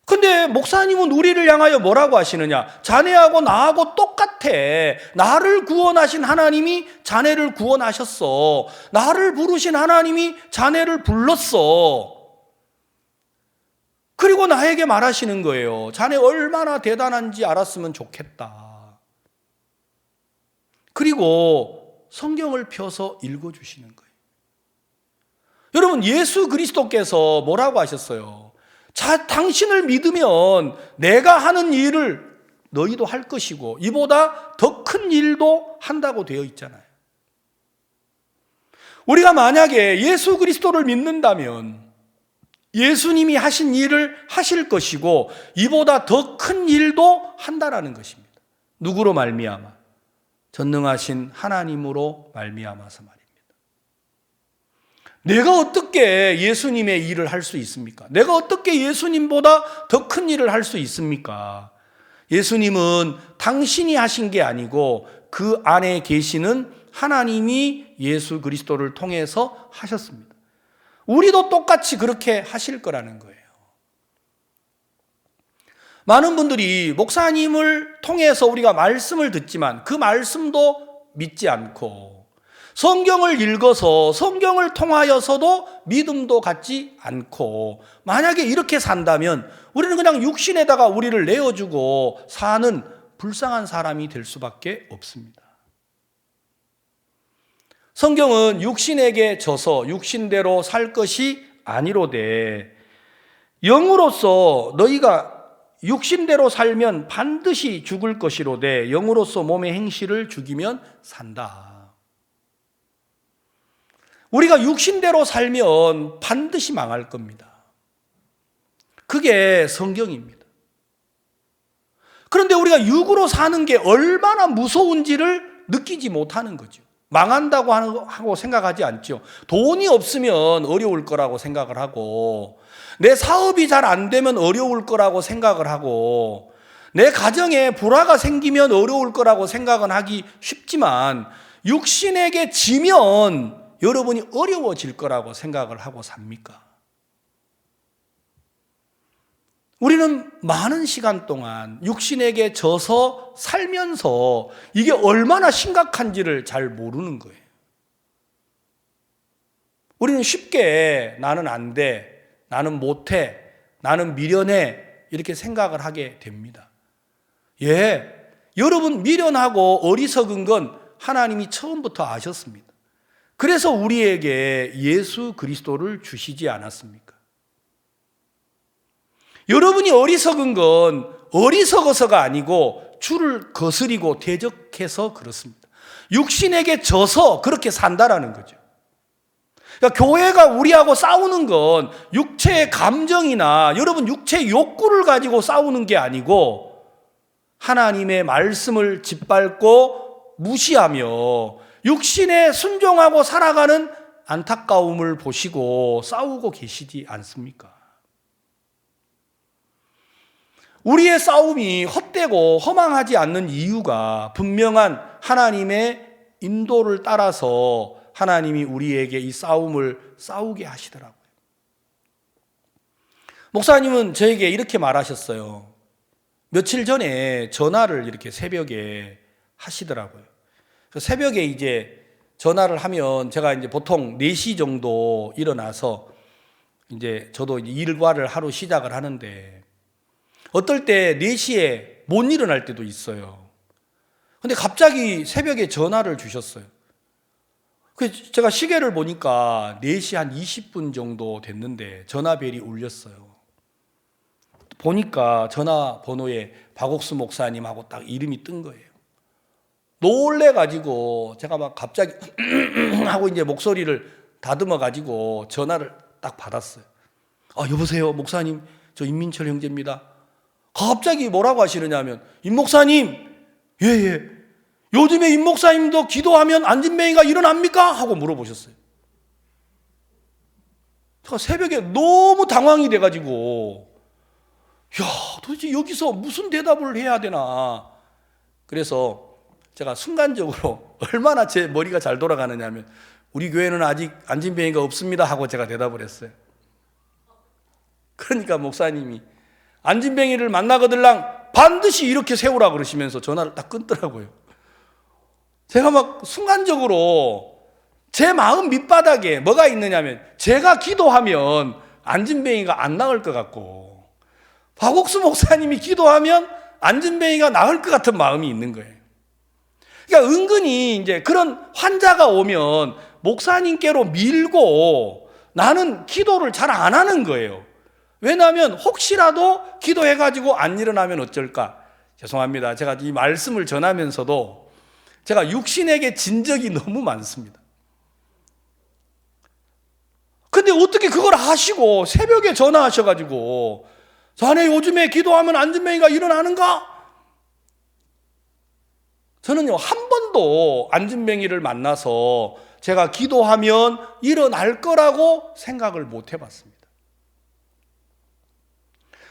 A: 근데 목사님은 우리를 향하여 뭐라고 하시느냐? 자네하고 나하고 똑같아. 나를 구원하신 하나님이 자네를 구원하셨어. 나를 부르신 하나님이 자네를 불렀어. 그리고 나에게 말하시는 거예요. 자네 얼마나 대단한지 알았으면 좋겠다. 그리고 성경을 펴서 읽어주시는 거예요. 여러분, 예수 그리스도께서 뭐라고 하셨어요? 당신을 믿으면 내가 하는 일을 너희도 할 것이고 이보다 더 큰 일도 한다고 되어 있잖아요. 우리가 만약에 예수 그리스도를 믿는다면 예수님이 하신 일을 하실 것이고 이보다 더 큰 일도 한다라는 것입니다. 누구로 말미암아? 전능하신 하나님으로 말미암아서 말입니다. 내가 어떻게 예수님의 일을 할 수 있습니까? 내가 어떻게 예수님보다 더 큰 일을 할 수 있습니까? 예수님은 당신이 하신 게 아니고 그 안에 계시는 하나님이 예수 그리스도를 통해서 하셨습니다. 우리도 똑같이 그렇게 하실 거라는 거예요. 많은 분들이 목사님을 통해서 우리가 말씀을 듣지만 그 말씀도 믿지 않고 성경을 읽어서 성경을 통하여서도 믿음도 갖지 않고 만약에 이렇게 산다면 우리는 그냥 육신에다가 우리를 내어주고 사는 불쌍한 사람이 될 수밖에 없습니다. 성경은 육신에게 져서 육신대로 살 것이 아니로되 영으로서 너희가 육신대로 살면 반드시 죽을 것이로되 영으로서 몸의 행실을 죽이면 산다. 우리가 육신대로 살면 반드시 망할 겁니다. 그게 성경입니다. 그런데 우리가 육으로 사는 게 얼마나 무서운지를 느끼지 못하는 거죠. 망한다고 하고 생각하지 않죠. 돈이 없으면 어려울 거라고 생각을 하고 내 사업이 잘 안 되면 어려울 거라고 생각을 하고, 내 가정에 불화가 생기면 어려울 거라고 생각은 하기 쉽지만, 육신에게 지면 여러분이 어려워질 거라고 생각을 하고 삽니까? 우리는 많은 시간 동안 육신에게 져서 살면서 이게 얼마나 심각한지를 잘 모르는 거예요. 우리는 쉽게 나는 안 돼, 나는 못해, 나는 미련해 이렇게 생각을 하게 됩니다. 여러분 미련하고 어리석은 건 하나님이 처음부터 아셨습니다. 그래서 우리에게 예수 그리스도를 주시지 않았습니까? 여러분이 어리석은 건 어리석어서가 아니고 주를 거스리고 대적해서 그렇습니다. 육신에게 져서 그렇게 산다라는 거죠. 그러니까 교회가 우리하고 싸우는 건 육체의 감정이나 여러분 육체의 욕구를 가지고 싸우는 게 아니고 하나님의 말씀을 짓밟고 무시하며 육신에 순종하고 살아가는 안타까움을 보시고 싸우고 계시지 않습니까? 우리의 싸움이 헛되고 허망하지 않는 이유가 분명한 하나님의 인도를 따라서 하나님이 우리에게 이 싸움을 싸우게 하시더라고요. 목사님은 저에게 이렇게 말하셨어요. 며칠 전에 전화를 이렇게 새벽에 하시더라고요. 새벽에 이제 전화를 하면 제가 이제 보통 4시 정도 일어나서 이제 저도 일과를 하루 시작을 하는데 어떨 때 4시에 못 일어날 때도 있어요. 근데 갑자기 새벽에 전화를 주셨어요. 제가 시계를 보니까 4시 한 20분 정도 됐는데 전화벨이 울렸어요. 보니까 전화번호에 박옥수 목사님하고 딱 이름이 뜬 거예요. 놀래가지고 제가 막 갑자기 하고 이제 목소리를 다듬어가지고 전화를 딱 받았어요. 여보세요 목사님, 저 임민철 형제입니다. 갑자기 뭐라고 하시느냐면, 임 목사님, 예, 요즘에 임 목사님도 기도하면 안진뱅이가 일어납니까? 하고 물어보셨어요. 제가 새벽에 너무 당황이 돼가지고, 도대체 여기서 무슨 대답을 해야 되나. 그래서 제가 순간적으로 얼마나 제 머리가 잘 돌아가느냐 하면, 우리 교회는 아직 안진뱅이가 없습니다 하고 제가 대답을 했어요. 그러니까 목사님이 안진뱅이를 만나거들랑 반드시 이렇게 세우라 그러시면서 전화를 딱 끊더라고요. 제가 막 순간적으로 제 마음 밑바닥에 뭐가 있느냐면 제가 기도하면 안진뱅이가 안 나을 것 같고 박옥수 목사님이 기도하면 안진뱅이가 나을 것 같은 마음이 있는 거예요. 그러니까 은근히 이제 그런 환자가 오면 목사님께로 밀고 나는 기도를 잘 안 하는 거예요. 왜냐하면 혹시라도 기도해가지고 안 일어나면 어쩔까? 죄송합니다. 제가 이 말씀을 전하면서도 제가 육신에게 진 적이 너무 많습니다. 근데 어떻게 그걸 아시고 새벽에 전화하셔가지고 자네 요즘에 기도하면 안진뱅이가 일어나는가? 저는요 한 번도 안진뱅이를 만나서 제가 기도하면 일어날 거라고 생각을 못 해봤습니다.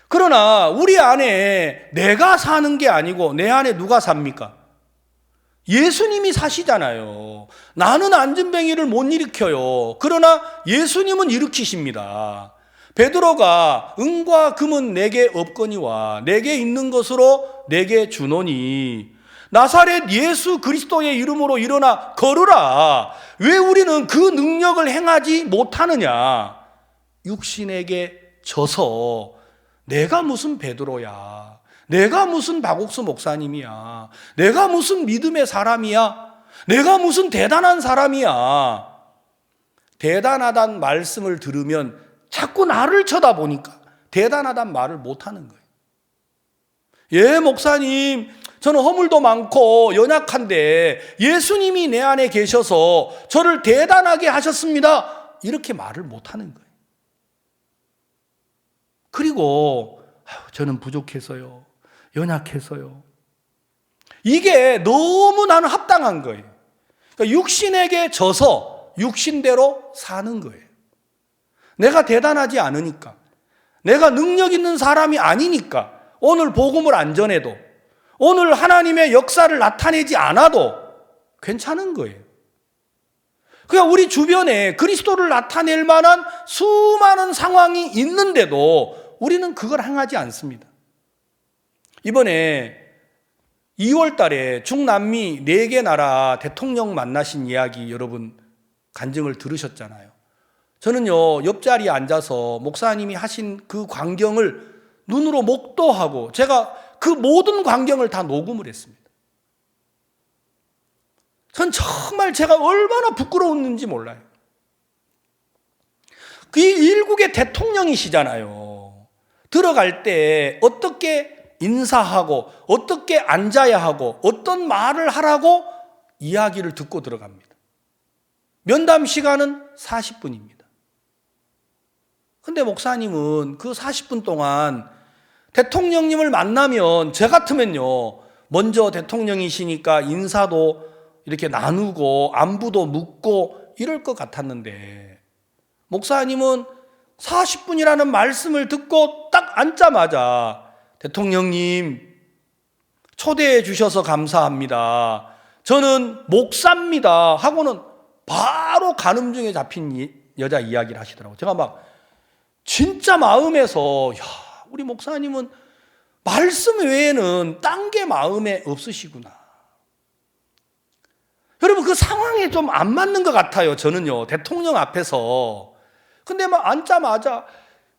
A: 그러나 우리 안에 내가 사는 게 아니고 내 안에 누가 삽니까? 예수님이 사시잖아요. 나는 안진뱅이를 못 일으켜요. 그러나 예수님은 일으키십니다. 베드로가 은과 금은 내게 없거니와 내게 있는 것으로 내게 주노니 나사렛 예수 그리스도의 이름으로 일어나 걸으라. 왜 우리는 그 능력을 행하지 못하느냐? 육신에게 져서 내가 무슨 베드로야, 내가 무슨 박옥수 목사님이야, 내가 무슨 믿음의 사람이야, 내가 무슨 대단한 사람이야. 대단하단 말씀을 들으면 자꾸 나를 쳐다보니까 대단하단 말을 못하는 거예요. 예 목사님, 저는 허물도 많고 연약한데 예수님이 내 안에 계셔서 저를 대단하게 하셨습니다. 이렇게 말을 못하는 거예요. 그리고 저는 부족해서요, 연약해서요. 이게 너무 나는 합당한 거예요. 그러니까 육신에게 져서 육신대로 사는 거예요. 내가 대단하지 않으니까, 내가 능력 있는 사람이 아니니까 오늘 복음을 안 전해도, 오늘 하나님의 역사를 나타내지 않아도 괜찮은 거예요. 그러니까 우리 주변에 그리스도를 나타낼 만한 수많은 상황이 있는데도 우리는 그걸 행하지 않습니다. 이번에 2월 달에 중남미 4개 나라 대통령 만나신 이야기 여러분 간증을 들으셨잖아요. 저는요, 옆자리에 앉아서 목사님이 하신 그 광경을 눈으로 목도하고 제가 그 모든 광경을 다 녹음을 했습니다. 전 정말 제가 얼마나 부끄러웠는지 몰라요. 그 일국의 대통령이시잖아요. 들어갈 때 어떻게 인사하고 어떻게 앉아야 하고 어떤 말을 하라고 이야기를 듣고 들어갑니다. 면담 시간은 40분입니다. 근데 목사님은 그 40분 동안 대통령님을 만나면 저 같으면요, 먼저 대통령이시니까 인사도 이렇게 나누고 안부도 묻고 이럴 것 같았는데, 목사님은 40분이라는 말씀을 듣고 딱 앉자마자 대통령님 초대해 주셔서 감사합니다, 저는 목사입니다 하고는 바로 간음증에 잡힌 여자 이야기를 하시더라고요. 제가 막 진짜 마음에서, 야, 우리 목사님은 말씀 외에는 딴 게 마음에 없으시구나. 여러분, 그 상황에 좀 안 맞는 것 같아요. 저는요, 대통령 앞에서. 근데 막 앉자마자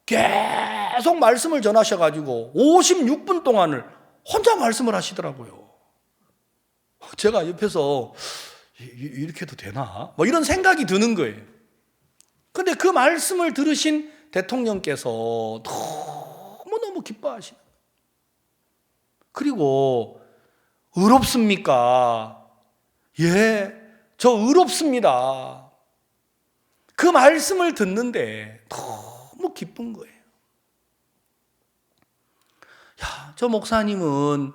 A: 계속 말씀을 전하셔가지고 56분 동안을 혼자 말씀을 하시더라고요. 제가 옆에서 이렇게 해도 되나? 뭐 이런 생각이 드는 거예요. 근데 그 말씀을 들으신 대통령께서 너무너무 기뻐하시는 거예요. 그리고 의롭습니까? 예, 저 의롭습니다. 그 말씀을 듣는데 너무 기쁜 거예요. 야, 저 목사님은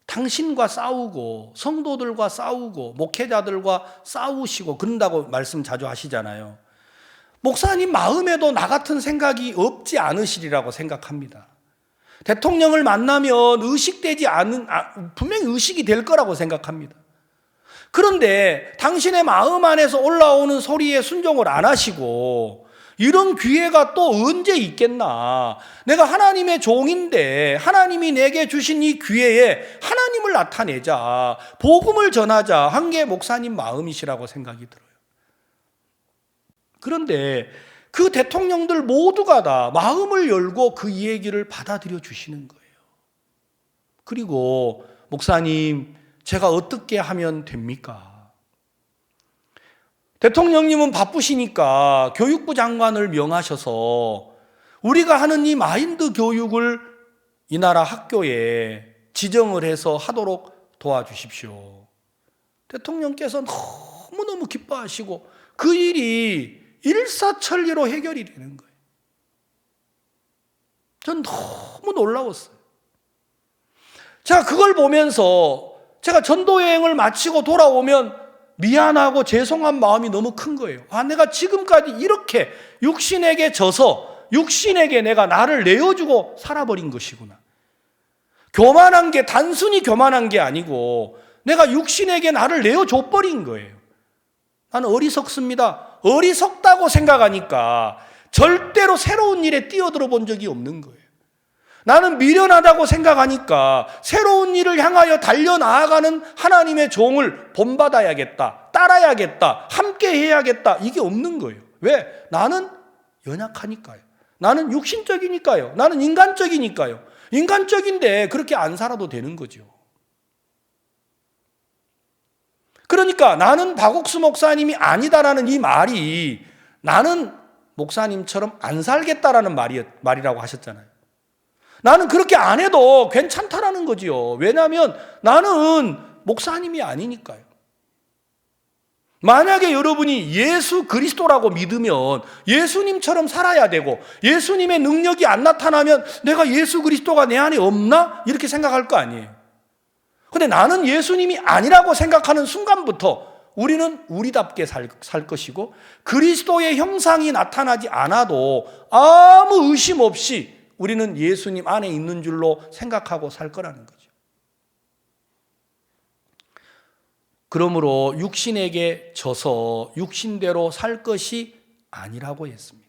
A: 당신과 싸우고 성도들과 싸우고 목회자들과 싸우시고 그런다고 말씀 자주 하시잖아요. 목사님 마음에도 나 같은 생각이 없지 않으시리라고 생각합니다. 대통령을 만나면 의식되지 않은, 분명히 의식이 될 거라고 생각합니다. 그런데 당신의 마음 안에서 올라오는 소리에 순종을 안 하시고, 이런 기회가 또 언제 있겠나. 내가 하나님의 종인데 하나님이 내게 주신 이 기회에 하나님을 나타내자, 복음을 전하자 한 게 목사님 마음이시라고 생각이 들어요. 그런데 그 대통령들 모두가 다 마음을 열고 그 얘기를 받아들여 주시는 거예요. 그리고 목사님, 제가 어떻게 하면 됩니까? 대통령님은 바쁘시니까 교육부 장관을 명하셔서 우리가 하는 이 마인드 교육을 이 나라 학교에 지정을 해서 하도록 도와주십시오. 대통령께서 너무너무 기뻐하시고 그 일이 일사천리로 해결이 되는 거예요. 전 너무 놀라웠어요. 제가 그걸 보면서 제가 전도여행을 마치고 돌아오면 미안하고 죄송한 마음이 너무 큰 거예요. 내가 지금까지 이렇게 육신에게 져서 육신에게 내가 나를 내어주고 살아버린 것이구나. 교만한 게 단순히 교만한 게 아니고 내가 육신에게 나를 내어줘버린 거예요. 나는 어리석습니다. 어리석다고 생각하니까 절대로 새로운 일에 뛰어들어 본 적이 없는 거예요. 나는 미련하다고 생각하니까 새로운 일을 향하여 달려나아가는 하나님의 종을 본받아야겠다, 따라야겠다, 함께 해야겠다, 이게 없는 거예요. 왜? 나는 연약하니까요. 나는 육신적이니까요. 나는 인간적이니까요. 인간적인데 그렇게 안 살아도 되는 거죠. 그러니까 나는 박옥수 목사님이 아니다라는 이 말이 나는 목사님처럼 안 살겠다라는 말이라고 하셨잖아요. 나는 그렇게 안 해도 괜찮다라는 거지요. 왜냐하면 나는 목사님이 아니니까요. 만약에 여러분이 예수 그리스도라고 믿으면 예수님처럼 살아야 되고, 예수님의 능력이 안 나타나면 내가 예수 그리스도가 내 안에 없나? 이렇게 생각할 거 아니에요. 근데 나는 예수님이 아니라고 생각하는 순간부터 우리는 우리답게 살 것이고 그리스도의 형상이 나타나지 않아도 아무 의심 없이 우리는 예수님 안에 있는 줄로 생각하고 살 거라는 거죠. 그러므로 육신에게 져서 육신대로 살 것이 아니라고 했습니다.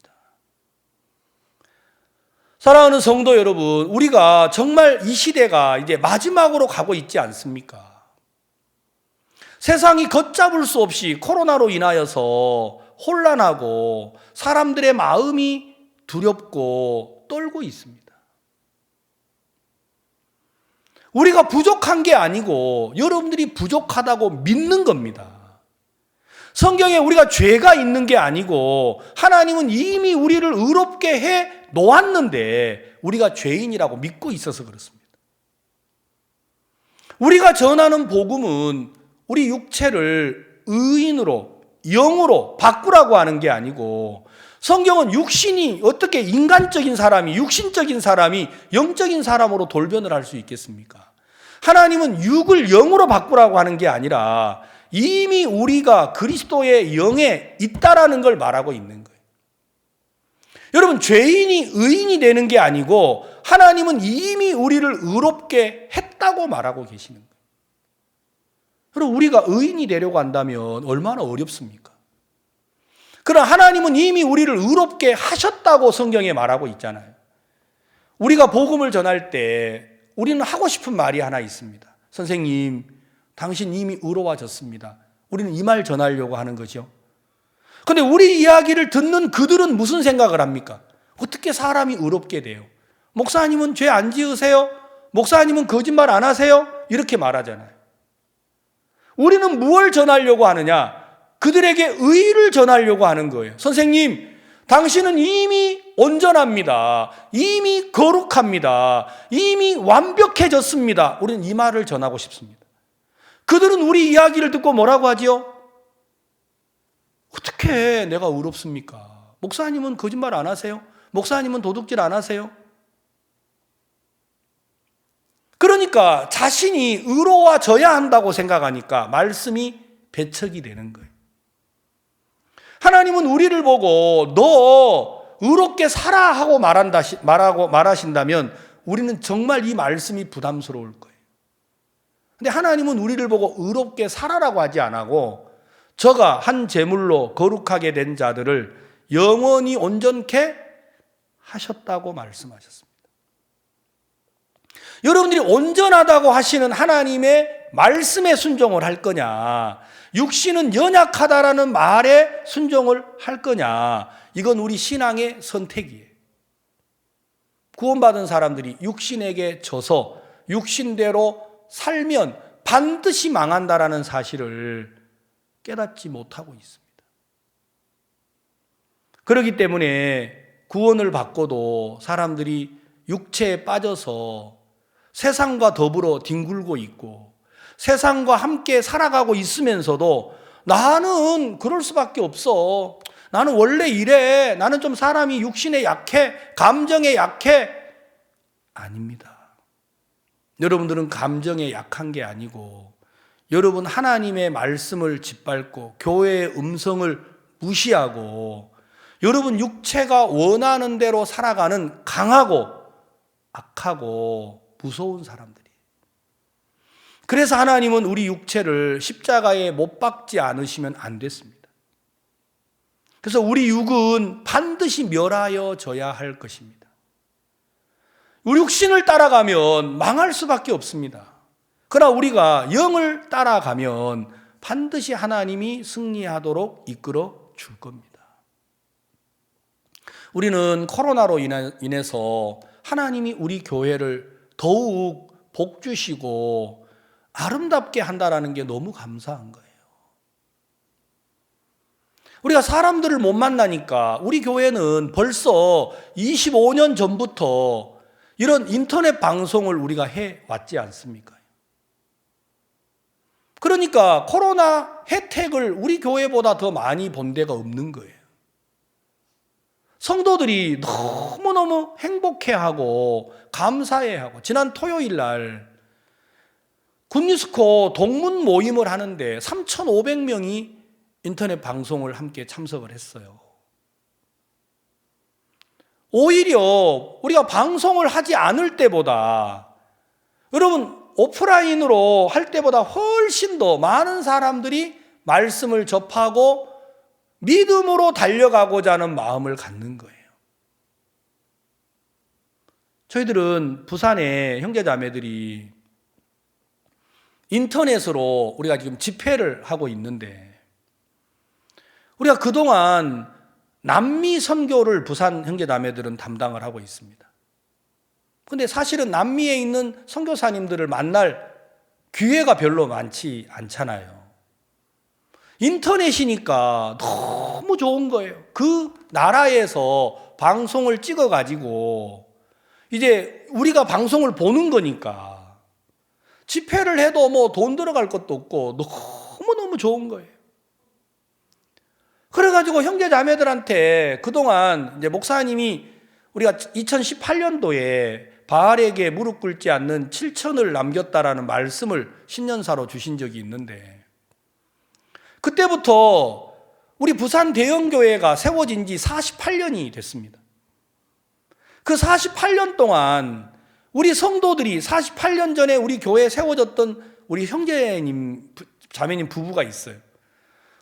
A: 사랑하는 성도 여러분, 우리가 정말 이 시대가 이제 마지막으로 가고 있지 않습니까? 세상이 걷잡을 수 없이 코로나로 인하여서 혼란하고 사람들의 마음이 두렵고 떨고 있습니다. 우리가 부족한 게 아니고 여러분들이 부족하다고 믿는 겁니다. 성경에 우리가 죄가 있는 게 아니고 하나님은 이미 우리를 의롭게 해 놓았는데 우리가 죄인이라고 믿고 있어서 그렇습니다. 우리가 전하는 복음은 우리 육체를 의인으로, 영으로 바꾸라고 하는 게 아니고 성경은 육신이 어떻게 인간적인 사람이, 육신적인 사람이 영적인 사람으로 돌변을 할 수 있겠습니까? 하나님은 육을 영으로 바꾸라고 하는 게 아니라 이미 우리가 그리스도의 영에 있다라는 걸 말하고 있는 거예요. 여러분, 죄인이 의인이 되는 게 아니고 하나님은 이미 우리를 의롭게 했다고 말하고 계시는 거예요. 그럼 우리가 의인이 되려고 한다면 얼마나 어렵습니까? 그러나 하나님은 이미 우리를 의롭게 하셨다고 성경에 말하고 있잖아요. 우리가 복음을 전할 때 우리는 하고 싶은 말이 하나 있습니다. 선생님, 당신 이미 의로워졌습니다. 우리는 이 말 전하려고 하는 거죠. 근데 우리 이야기를 듣는 그들은 무슨 생각을 합니까? 어떻게 사람이 의롭게 돼요? 목사님은 죄 안 지으세요? 목사님은 거짓말 안 하세요? 이렇게 말하잖아요. 우리는 무엇을 전하려고 하느냐? 그들에게 의를 전하려고 하는 거예요. 선생님, 당신은 이미 온전합니다. 이미 거룩합니다. 이미 완벽해졌습니다. 우리는 이 말을 전하고 싶습니다. 그들은 우리 이야기를 듣고 뭐라고 하지요? 어떻게 내가 의롭습니까? 목사님은 거짓말 안 하세요? 목사님은 도둑질 안 하세요? 그러니까 자신이 의로워져야 한다고 생각하니까 말씀이 배척이 되는 거예요. 하나님은 우리를 보고 너 의롭게 살아 하고 말하신다면 우리는 정말 이 말씀이 부담스러울 거예요. 근데 하나님은 우리를 보고 의롭게 살아라고 하지 않고 저가 한 제물로 거룩하게 된 자들을 영원히 온전케 하셨다고 말씀하셨습니다. 여러분들이 온전하다고 하시는 하나님의 말씀에 순종을 할 거냐, 육신은 연약하다라는 말에 순종을 할 거냐, 이건 우리 신앙의 선택이에요. 구원받은 사람들이 육신에게 져서 육신대로 살면 반드시 망한다라는 사실을 깨닫지 못하고 있습니다. 그렇기 때문에 구원을 받고도 사람들이 육체에 빠져서 세상과 더불어 뒹굴고 있고 세상과 함께 살아가고 있으면서도 나는 그럴 수밖에 없어. 나는 원래 이래. 나는 좀 사람이 육신에 약해. 감정에 약해. 아닙니다. 여러분들은 감정에 약한 게 아니고 여러분 하나님의 말씀을 짓밟고 교회의 음성을 무시하고 여러분 육체가 원하는 대로 살아가는 강하고 악하고 무서운 사람들이에요. 그래서 하나님은 우리 육체를 십자가에 못 박지 않으시면 안 됐습니다. 그래서 우리 육은 반드시 멸하여져야 할 것입니다. 우리 육신을 따라가면 망할 수밖에 없습니다. 그러나 우리가 영을 따라가면 반드시 하나님이 승리하도록 이끌어 줄 겁니다. 우리는 코로나로 인해서 하나님이 우리 교회를 더욱 복 주시고 아름답게 한다라는 게 너무 감사한 거예요. 우리가 사람들을 못 만나니까 우리 교회는 벌써 25년 전부터 이런 인터넷 방송을 우리가 해왔지 않습니까? 그러니까 코로나 혜택을 우리 교회보다 더 많이 본 데가 없는 거예요. 성도들이 너무너무 행복해하고 감사해하고 지난 토요일 날 굿뉴스코 동문 모임을 하는데 3,500명이 인터넷 방송을 함께 참석을 했어요. 오히려 우리가 방송을 하지 않을 때보다, 여러분 오프라인으로 할 때보다 훨씬 더 많은 사람들이 말씀을 접하고 믿음으로 달려가고자 하는 마음을 갖는 거예요. 저희들은 부산의 형제자매들이 인터넷으로 우리가 지금 집회를 하고 있는데, 우리가 그동안 남미 선교를 부산 형제자매들은 담당을 하고 있습니다. 근데 사실은 남미에 있는 선교사님들을 만날 기회가 별로 많지 않잖아요. 인터넷이니까 너무 좋은 거예요. 그 나라에서 방송을 찍어가지고 이제 우리가 방송을 보는 거니까 집회를 해도 뭐 돈 들어갈 것도 없고 너무너무 좋은 거예요. 그래가지고 형제자매들한테 그동안 이제 목사님이 우리가 2018년도에 바알에게 무릎 꿇지 않는 7천을 남겼다라는 말씀을 신년사로 주신 적이 있는데, 그때부터 우리 부산 대형교회가 세워진 지 48년이 됐습니다. 그 48년 동안 우리 성도들이 48년 전에 우리 교회에 세워졌던 우리 형제님, 자매님 부부가 있어요.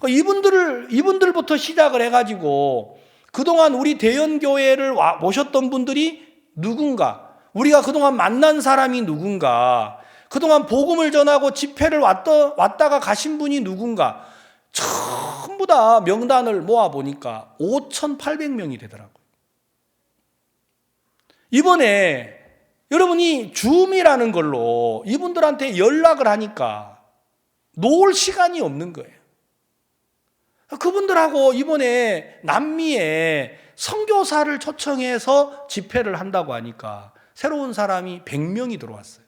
A: 이분들부터 시작을 해가지고 그동안 우리 대형교회를 모셨던 분들이 누군가, 우리가 그동안 만난 사람이 누군가, 그동안 복음을 전하고 집회를 왔다가 가신 분이 누군가, 전부 다 명단을 모아보니까 5,800명이 되더라고요. 이번에 여러분이 줌이라는 걸로 이분들한테 연락을 하니까 놓을 시간이 없는 거예요. 그분들하고 이번에 남미에 선교사를 초청해서 집회를 한다고 하니까 새로운 사람이 100명이 들어왔어요.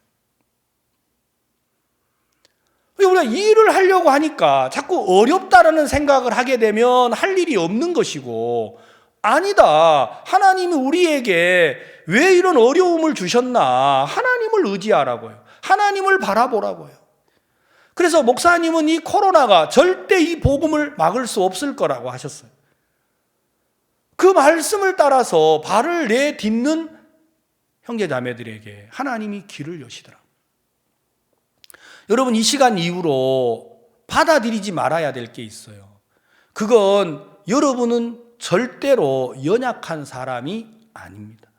A: 우리가 일을 하려고 하니까 자꾸 어렵다라는 생각을 하게 되면 할 일이 없는 것이고, 아니다, 하나님이 우리에게 왜 이런 어려움을 주셨나, 하나님을 의지하라고요. 하나님을 바라보라고요. 그래서 목사님은 이 코로나가 절대 이 복음을 막을 수 없을 거라고 하셨어요. 그 말씀을 따라서 발을 내딛는 형제자매들에게 하나님이 길을 여시더라고요. 여러분, 이 시간 이후로 받아들이지 말아야 될 게 있어요. 그건 여러분은 절대로 연약한 사람이 아닙니다.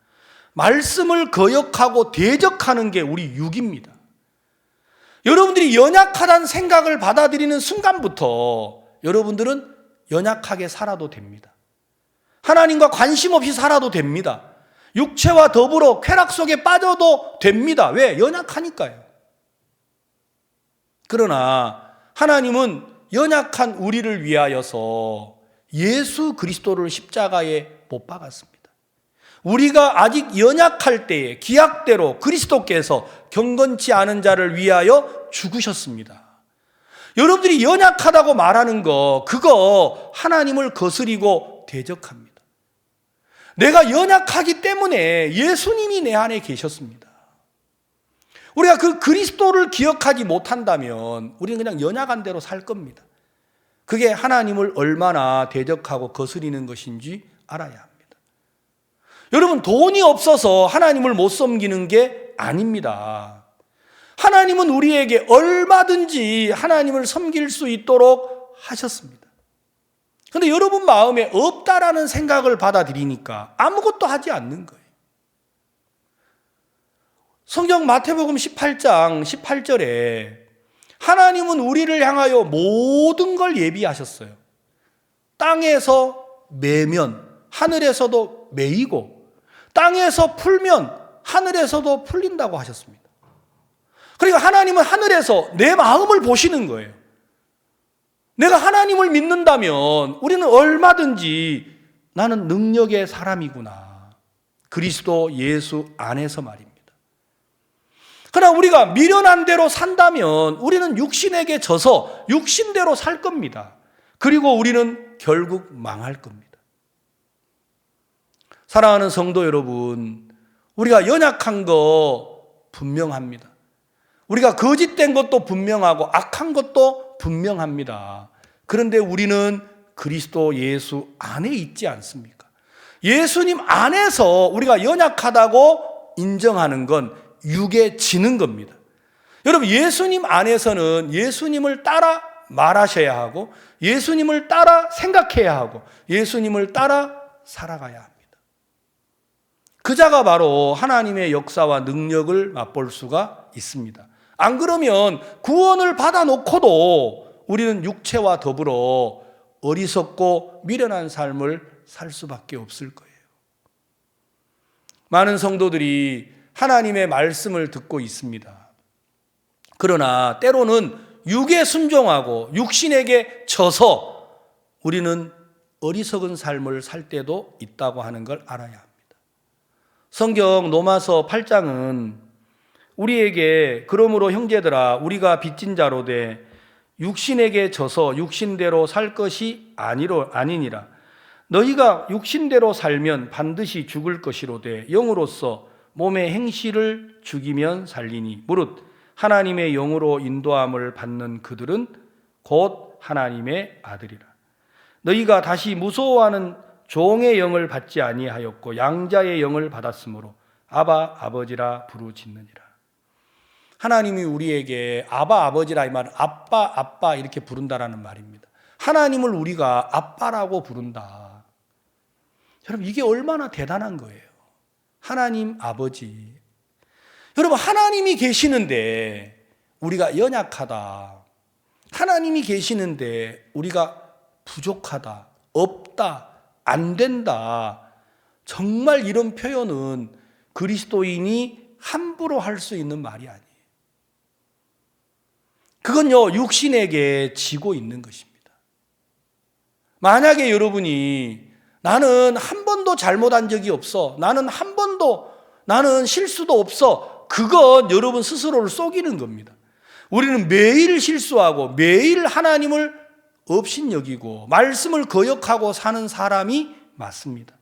A: 말씀을 거역하고 대적하는 게 우리 육입니다. 여러분들이 연약하다는 생각을 받아들이는 순간부터 여러분들은 연약하게 살아도 됩니다. 하나님과 관심 없이 살아도 됩니다. 육체와 더불어 쾌락 속에 빠져도 됩니다. 왜? 연약하니까요. 그러나 하나님은 연약한 우리를 위하여서 예수 그리스도를 십자가에 못 박았습니다. 우리가 아직 연약할 때에 기약대로 그리스도께서 경건치 않은 자를 위하여 죽으셨습니다. 여러분들이 연약하다고 말하는 거, 그거 하나님을 거스리고 대적합니다. 내가 연약하기 때문에 예수님이 내 안에 계셨습니다. 우리가 그 그리스도를 기억하지 못한다면 우리는 그냥 연약한 대로 살 겁니다. 그게 하나님을 얼마나 대적하고 거스리는 것인지 알아야 합니다. 여러분, 돈이 없어서 하나님을 못 섬기는 게 아닙니다. 하나님은 우리에게 얼마든지 하나님을 섬길 수 있도록 하셨습니다. 그런데 여러분 마음에 없다라는 생각을 받아들이니까 아무것도 하지 않는 거예요. 성경 마태복음 18장 18절에 하나님은 우리를 향하여 모든 걸 예비하셨어요. 땅에서 매면 하늘에서도 매이고, 땅에서 풀면 하늘에서도 풀린다고 하셨습니다. 그러니까 하나님은 하늘에서 내 마음을 보시는 거예요. 내가 하나님을 믿는다면 우리는 얼마든지 나는 능력의 사람이구나. 그리스도 예수 안에서 말입니다. 그러나 우리가 미련한 대로 산다면 우리는 육신에게 져서 육신대로 살 겁니다. 그리고 우리는 결국 망할 겁니다. 사랑하는 성도 여러분, 우리가 연약한 거 분명합니다. 우리가 거짓된 것도 분명하고 악한 것도 분명합니다. 그런데 우리는 그리스도 예수 안에 있지 않습니까? 예수님 안에서 우리가 연약하다고 인정하는 건 육에 지는 겁니다. 여러분, 예수님 안에서는 예수님을 따라 말하셔야 하고 예수님을 따라 생각해야 하고 예수님을 따라 살아가야 합니다. 그 자가 바로 하나님의 역사와 능력을 맛볼 수가 있습니다. 안 그러면 구원을 받아놓고도 우리는 육체와 더불어 어리석고 미련한 삶을 살 수밖에 없을 거예요. 많은 성도들이 하나님의 말씀을 듣고 있습니다. 그러나 때로는 육에 순종하고 육신에게 져서 우리는 어리석은 삶을 살 때도 있다고 하는 걸 알아야 합니다. 성경 로마서 8장은 우리에게 그러므로 형제들아 우리가 빚진 자로 돼 육신에게 져서 육신대로 살 것이 아니니라. 너희가 육신대로 살면 반드시 죽을 것이로되 영으로서 몸의 행실을 죽이면 살리니 무릇 하나님의 영으로 인도함을 받는 그들은 곧 하나님의 아들이라. 너희가 다시 무서워하는 종의 영을 받지 아니하였고 양자의 영을 받았으므로 아바 아버지라 부르짖느니라. 하나님이 우리에게 아바 아버지라 이 말은 아빠 이렇게 부른다라는 말입니다. 하나님을 우리가 아빠라고 부른다. 여러분, 이게 얼마나 대단한 거예요. 하나님 아버지. 여러분, 하나님이 계시는데 우리가 연약하다. 하나님이 계시는데 우리가 부족하다. 없다. 안 된다. 정말 이런 표현은 그리스도인이 함부로 할 수 있는 말이 아니에요. 그건요, 육신에게 지고 있는 것입니다. 만약에 여러분이 나는 한 번도 잘못한 적이 없어. 나는 실수도 없어. 그건 여러분 스스로를 속이는 겁니다. 우리는 매일 실수하고 매일 하나님을 업신여기고 말씀을 거역하고 사는 사람이 맞습니다.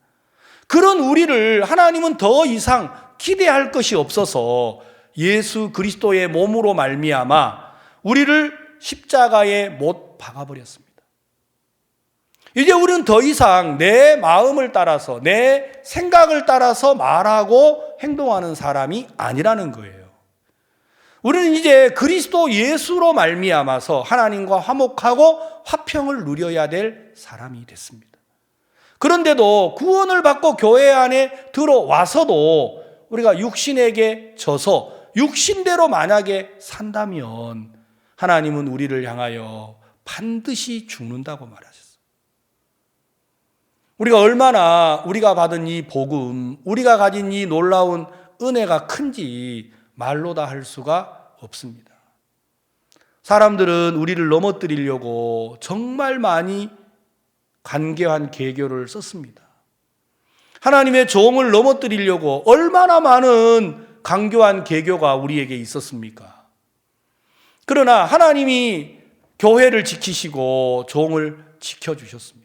A: 그런 우리를 하나님은 더 이상 기대할 것이 없어서 예수 그리스도의 몸으로 말미암아 우리를 십자가에 못 박아버렸습니다. 이제 우리는 더 이상 내 마음을 따라서 내 생각을 따라서 말하고 행동하는 사람이 아니라는 거예요. 우리는 이제 그리스도 예수로 말미암아서 하나님과 화목하고 화평을 누려야 될 사람이 됐습니다. 그런데도 구원을 받고 교회 안에 들어와서도 우리가 육신에게 져서 육신대로 만약에 산다면 하나님은 우리를 향하여 반드시 죽는다고 말하셨어요. 우리가 얼마나 우리가 받은 이 복음, 우리가 가진 이 놀라운 은혜가 큰지 말로 다 할 수가 없습니다. 사람들은 우리를 넘어뜨리려고 정말 많이 간교한 계교를 썼습니다. 하나님의 종을 넘어뜨리려고 얼마나 많은 간교한 계교가 우리에게 있었습니까? 그러나 하나님이 교회를 지키시고 종을 지켜주셨습니다.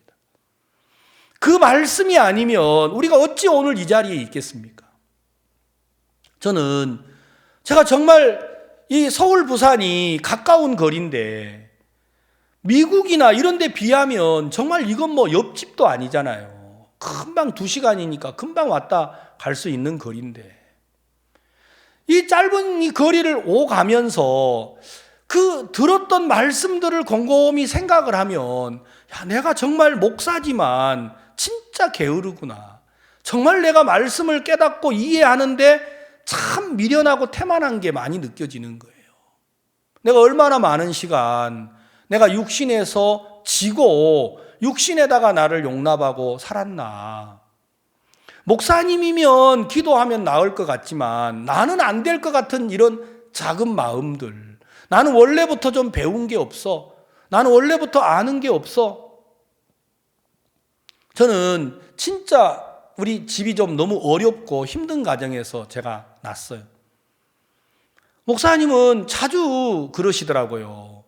A: 그 말씀이 아니면 우리가 어찌 오늘 이 자리에 있겠습니까? 제가 정말 이 서울 부산이 가까운 거리인데 미국이나 이런 데 비하면 정말 이건 뭐 옆집도 아니잖아요. 금방 2시간이니까 금방 왔다 갈 수 있는 거리인데 이 짧은 이 거리를 오가면서 그 들었던 말씀들을 곰곰이 생각을 하면 야, 내가 정말 목사지만 진짜 게으르구나. 정말 내가 말씀을 깨닫고 이해하는데 참 미련하고 태만한 게 많이 느껴지는 거예요. 내가 얼마나 많은 시간 내가 육신에서 지고 육신에다가 나를 용납하고 살았나. 목사님이면 기도하면 나을 것 같지만 나는 안 될 것 같은 이런 작은 마음들. 나는 원래부터 좀 배운 게 없어. 나는 원래부터 아는 게 없어. 저는 진짜 우리 집이 좀 너무 어렵고 힘든 가정에서 제가 났어요. 목사님은 자주 그러시더라고요.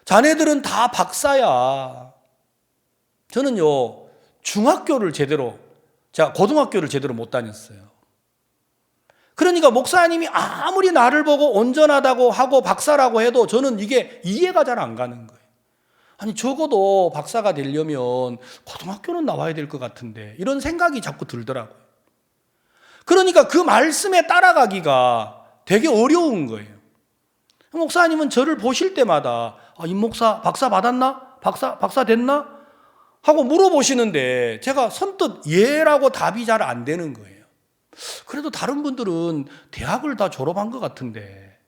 A: 자네들은 다 박사야. 저는요, 제가 고등학교를 제대로 못 다녔어요. 그러니까 목사님이 아무리 나를 보고 온전하다고 하고 박사라고 해도 저는 이게 이해가 잘 안 가는 거예요. 아니 적어도 박사가 되려면 고등학교는 나와야 될 것 같은데 이런 생각이 자꾸 들더라고요. 그러니까 그 말씀에 따라가기가 되게 어려운 거예요. 목사님은 저를 보실 때마다 임 목사 박사 받았나? 박사 됐나? 하고 물어보시는데 제가 선뜻 예라고 답이 잘 안 되는 거예요. 그래도 다른 분들은 대학을 다 졸업한 것 같은데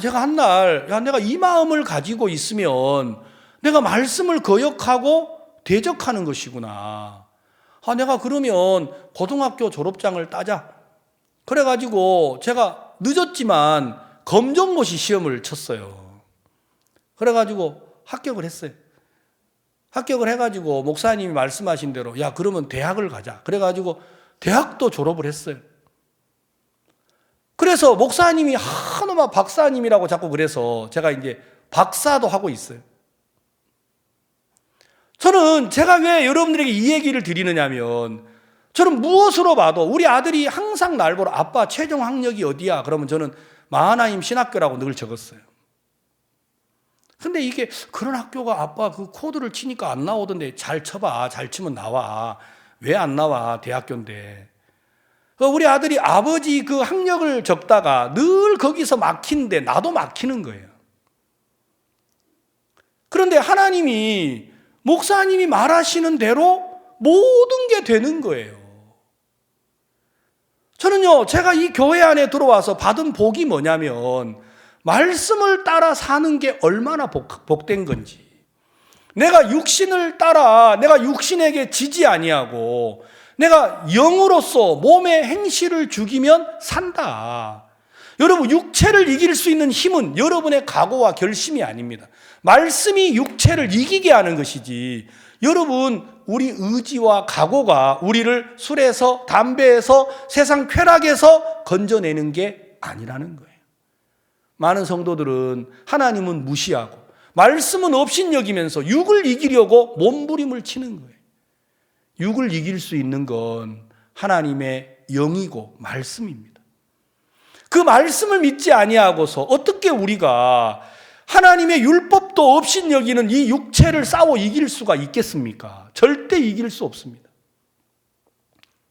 A: 제가 한날 내가 이 마음을 가지고 있으면 내가 말씀을 거역하고 대적하는 것이구나. 내가 그러면 고등학교 졸업장을 따자. 그래가지고 제가 늦었지만 검정고시 시험을 쳤어요. 그래가지고 합격을 했어요. 합격을 해가지고 목사님이 말씀하신 대로 그러면 대학을 가자. 그래가지고 대학도 졸업을 했어요. 그래서 목사님이 한우마 박사님이라고 자꾸 그래서 제가 이제 박사도 하고 있어요. 저는 제가 왜 여러분들에게 이 얘기를 드리느냐면 저는 무엇으로 봐도 우리 아들이 항상 날 보러 아빠 최종 학력이 어디야? 그러면 저는 마하나임 신학교라고 늘 적었어요. 근데 이게 그런 학교가 아빠 그 코드를 치니까 안 나오던데 잘 쳐봐. 잘 치면 나와. 왜 안 나와? 대학교인데. 우리 아들이 아버지 그 학력을 적다가 늘 거기서 막히는데 나도 막히는 거예요. 그런데 하나님이 목사님이 말하시는 대로 모든 게 되는 거예요. 저는요, 제가 이 교회 안에 들어와서 받은 복이 뭐냐면 말씀을 따라 사는 게 얼마나 복된 건지. 내가 육신을 따라 내가 육신에게 지지 아니하고 내가 영으로서 몸의 행실을 죽이면 산다. 여러분, 육체를 이길 수 있는 힘은 여러분의 각오와 결심이 아닙니다. 말씀이 육체를 이기게 하는 것이지 여러분 우리 의지와 각오가 우리를 술에서 담배에서 세상 쾌락에서 건져내는 게 아니라는 거예요. 많은 성도들은 하나님은 무시하고 말씀은 업신여기면서 육을 이기려고 몸부림을 치는 거예요. 육을 이길 수 있는 건 하나님의 영이고 말씀입니다. 그 말씀을 믿지 아니하고서 어떻게 우리가 하나님의 율법도 업신여기는 이 육체를 싸워 이길 수가 있겠습니까? 절대 이길 수 없습니다.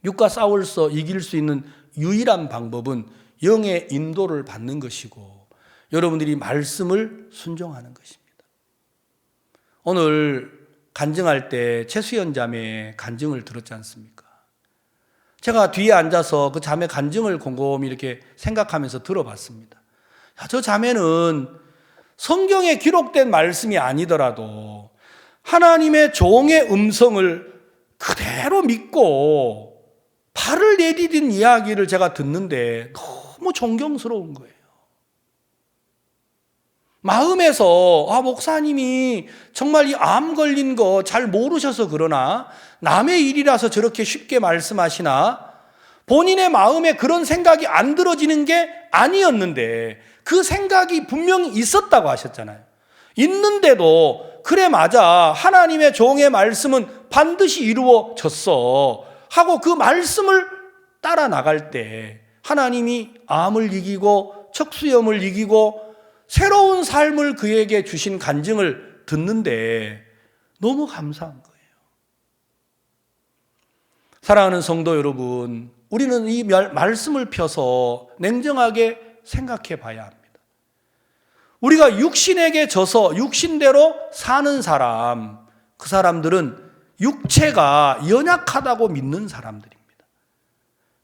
A: 육과 싸워서 이길 수 있는 유일한 방법은 영의 인도를 받는 것이고 여러분들이 말씀을 순종하는 것입니다. 오늘 간증할 때 최수연 자매 간증을 들었지 않습니까? 제가 뒤에 앉아서 그 자매 간증을 곰곰이 이렇게 생각하면서 들어봤습니다. 저 자매는 성경에 기록된 말씀이 아니더라도 하나님의 종의 음성을 그대로 믿고 발을 내디딘 이야기를 제가 듣는데 너무 존경스러운 거예요. 마음에서 목사님이 정말 이 암 걸린 거 잘 모르셔서 그러나 남의 일이라서 저렇게 쉽게 말씀하시나 본인의 마음에 그런 생각이 안 들어지는 게 아니었는데 그 생각이 분명히 있었다고 하셨잖아요. 있는데도 그래 맞아 하나님의 종의 말씀은 반드시 이루어졌어 하고 그 말씀을 따라 나갈 때 하나님이 암을 이기고 척수염을 이기고 새로운 삶을 그에게 주신 간증을 듣는데 너무 감사한 거예요. 사랑하는 성도 여러분, 우리는 이 말씀을 펴서 냉정하게 생각해 봐야 합니다. 우리가 육신에게 져서 육신대로 사는 사람, 그 사람들은 육체가 연약하다고 믿는 사람들입니다.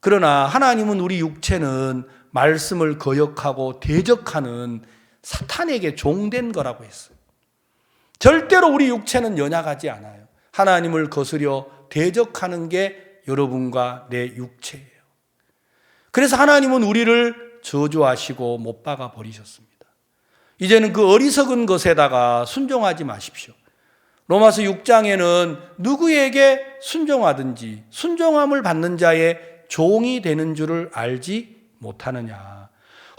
A: 그러나 하나님은 우리 육체는 말씀을 거역하고 대적하는 사탄에게 종된 거라고 했어요. 절대로 우리 육체는 연약하지 않아요. 하나님을 거스려 대적하는 게 여러분과 내 육체예요. 그래서 하나님은 우리를 저주하시고 못 박아 버리셨습니다. 이제는 그 어리석은 것에다가 순종하지 마십시오. 로마서 6장에는 누구에게 순종하든지 순종함을 받는 자의 종이 되는 줄을 알지 못하느냐.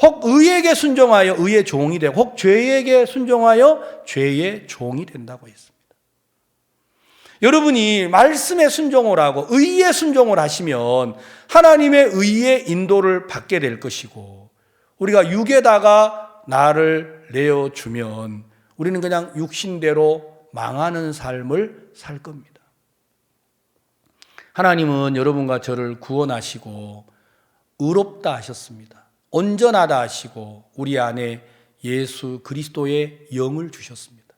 A: 혹 의에게 순종하여 의의 종이 되고 혹 죄에게 순종하여 죄의 종이 된다고 했습니다. 여러분이 말씀에 순종을 하고 의에 순종을 하시면 하나님의 의의 인도를 받게 될 것이고, 우리가 육에다가 나를 내어주면 우리는 그냥 육신대로 망하는 삶을 살 겁니다. 하나님은 여러분과 저를 구원하시고 의롭다 하셨습니다. 온전하다 하시고 우리 안에 예수 그리스도의 영을 주셨습니다.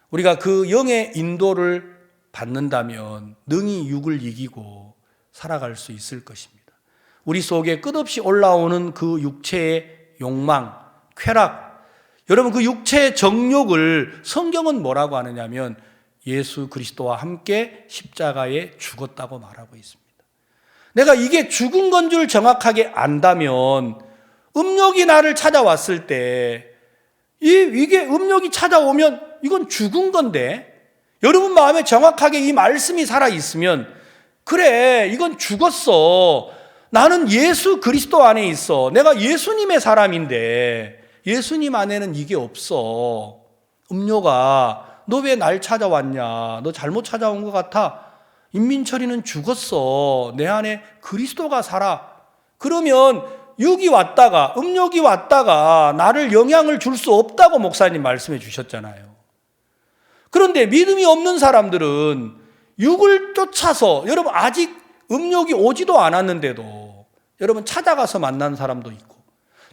A: 우리가 그 영의 인도를 받는다면 능히 육을 이기고 살아갈 수 있을 것입니다. 우리 속에 끝없이 올라오는 그 육체의 욕망, 쾌락, 여러분 그 육체의 정욕을 성경은 뭐라고 하느냐면 예수 그리스도와 함께 십자가에 죽었다고 말하고 있습니다. 내가 이게 죽은 건 줄 정확하게 안다면 음욕이 나를 찾아왔을 때 이게 음욕이 찾아오면 이건 죽은 건데, 여러분 마음에 정확하게 이 말씀이 살아있으면 그래 이건 죽었어, 나는 예수 그리스도 안에 있어, 내가 예수님의 사람인데 예수님 안에는 이게 없어. 음료가 너 왜 날 찾아왔냐, 너 잘못 찾아온 것 같아, 인민철이는 죽었어, 내 안에 그리스도가 살아. 그러면 육이 왔다가 음욕이 왔다가 나를 영향을 줄 수 없다고 목사님 말씀해 주셨잖아요. 그런데 믿음이 없는 사람들은 육을 쫓아서, 여러분 아직 음욕이 오지도 않았는데도 여러분 찾아가서 만난 사람도 있고,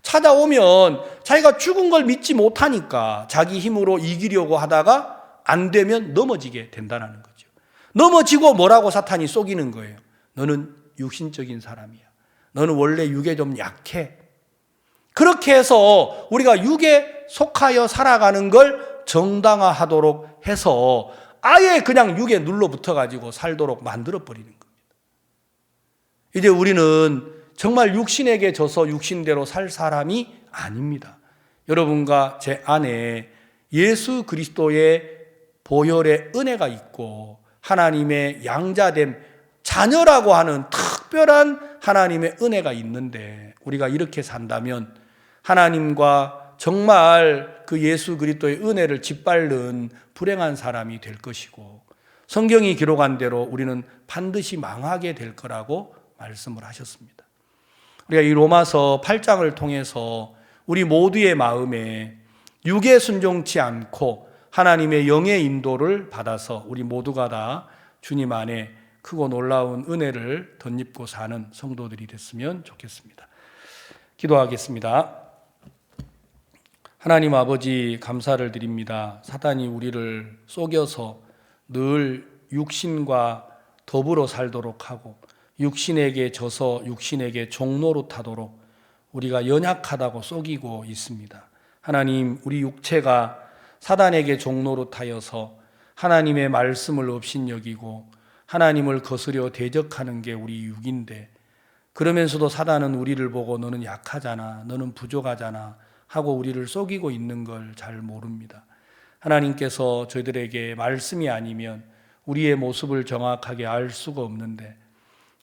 A: 찾아오면 자기가 죽은 걸 믿지 못하니까 자기 힘으로 이기려고 하다가 안 되면 넘어지게 된다는 거죠. 넘어지고 뭐라고 사탄이 속이는 거예요. 너는 육신적인 사람이야, 너는 원래 육에 좀 약해. 그렇게 해서 우리가 육에 속하여 살아가는 걸 정당화하도록 해서 아예 그냥 육에 눌러붙어가지고 살도록 만들어버리는 겁니다. 이제 우리는 정말 육신에게 져서 육신대로 살 사람이 아닙니다. 여러분과 제 안에 예수 그리스도의 보혈의 은혜가 있고 하나님의 양자됨, 자녀라고 하는 특별한 하나님의 은혜가 있는데, 우리가 이렇게 산다면 하나님과 정말 그 예수 그리스도의 은혜를 짓밟는 불행한 사람이 될 것이고, 성경이 기록한 대로 우리는 반드시 망하게 될 거라고 말씀을 하셨습니다. 우리가 이 로마서 8장을 통해서 우리 모두의 마음에 육에 순종치 않고 하나님의 영의 인도를 받아서 우리 모두가 다 주님 안에 크고 놀라운 은혜를 덧입고 사는 성도들이 됐으면 좋겠습니다. 기도하겠습니다. 하나님 아버지, 감사를 드립니다. 사단이 우리를 속여서 늘 육신과 더불어 살도록 하고 육신에게 져서 육신에게 종노릇하도록 우리가 연약하다고 속이고 있습니다. 하나님, 우리 육체가 사단에게 종노릇하여서 하나님의 말씀을 업신여기고 하나님을 거스려 대적하는 게 우리 육인데, 그러면서도 사단은 우리를 보고 너는 약하잖아, 너는 부족하잖아 하고 우리를 속이고 있는 걸 잘 모릅니다. 하나님께서 저희들에게 말씀이 아니면 우리의 모습을 정확하게 알 수가 없는데,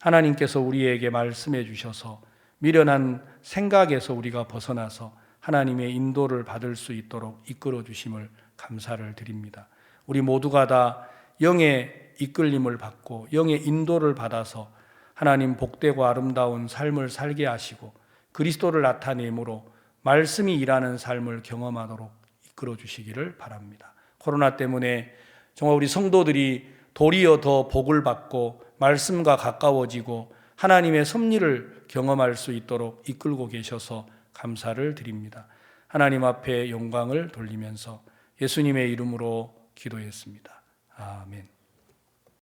A: 하나님께서 우리에게 말씀해 주셔서 미련한 생각에서 우리가 벗어나서 하나님의 인도를 받을 수 있도록 이끌어 주심을 감사를 드립니다. 우리 모두가 다 영의 이끌림을 받고 영의 인도를 받아서 하나님 복되고 아름다운 삶을 살게 하시고 그리스도를 나타내므로 말씀이 일하는 삶을 경험하도록 이끌어 주시기를 바랍니다. 코로나 때문에 정말 우리 성도들이 도리어 더 복을 받고 말씀과 가까워지고 하나님의 섭리를 경험할 수 있도록 이끌고 계셔서 감사를 드립니다. 하나님 앞에 영광을 돌리면서 예수님의 이름으로 기도했습니다. 아멘.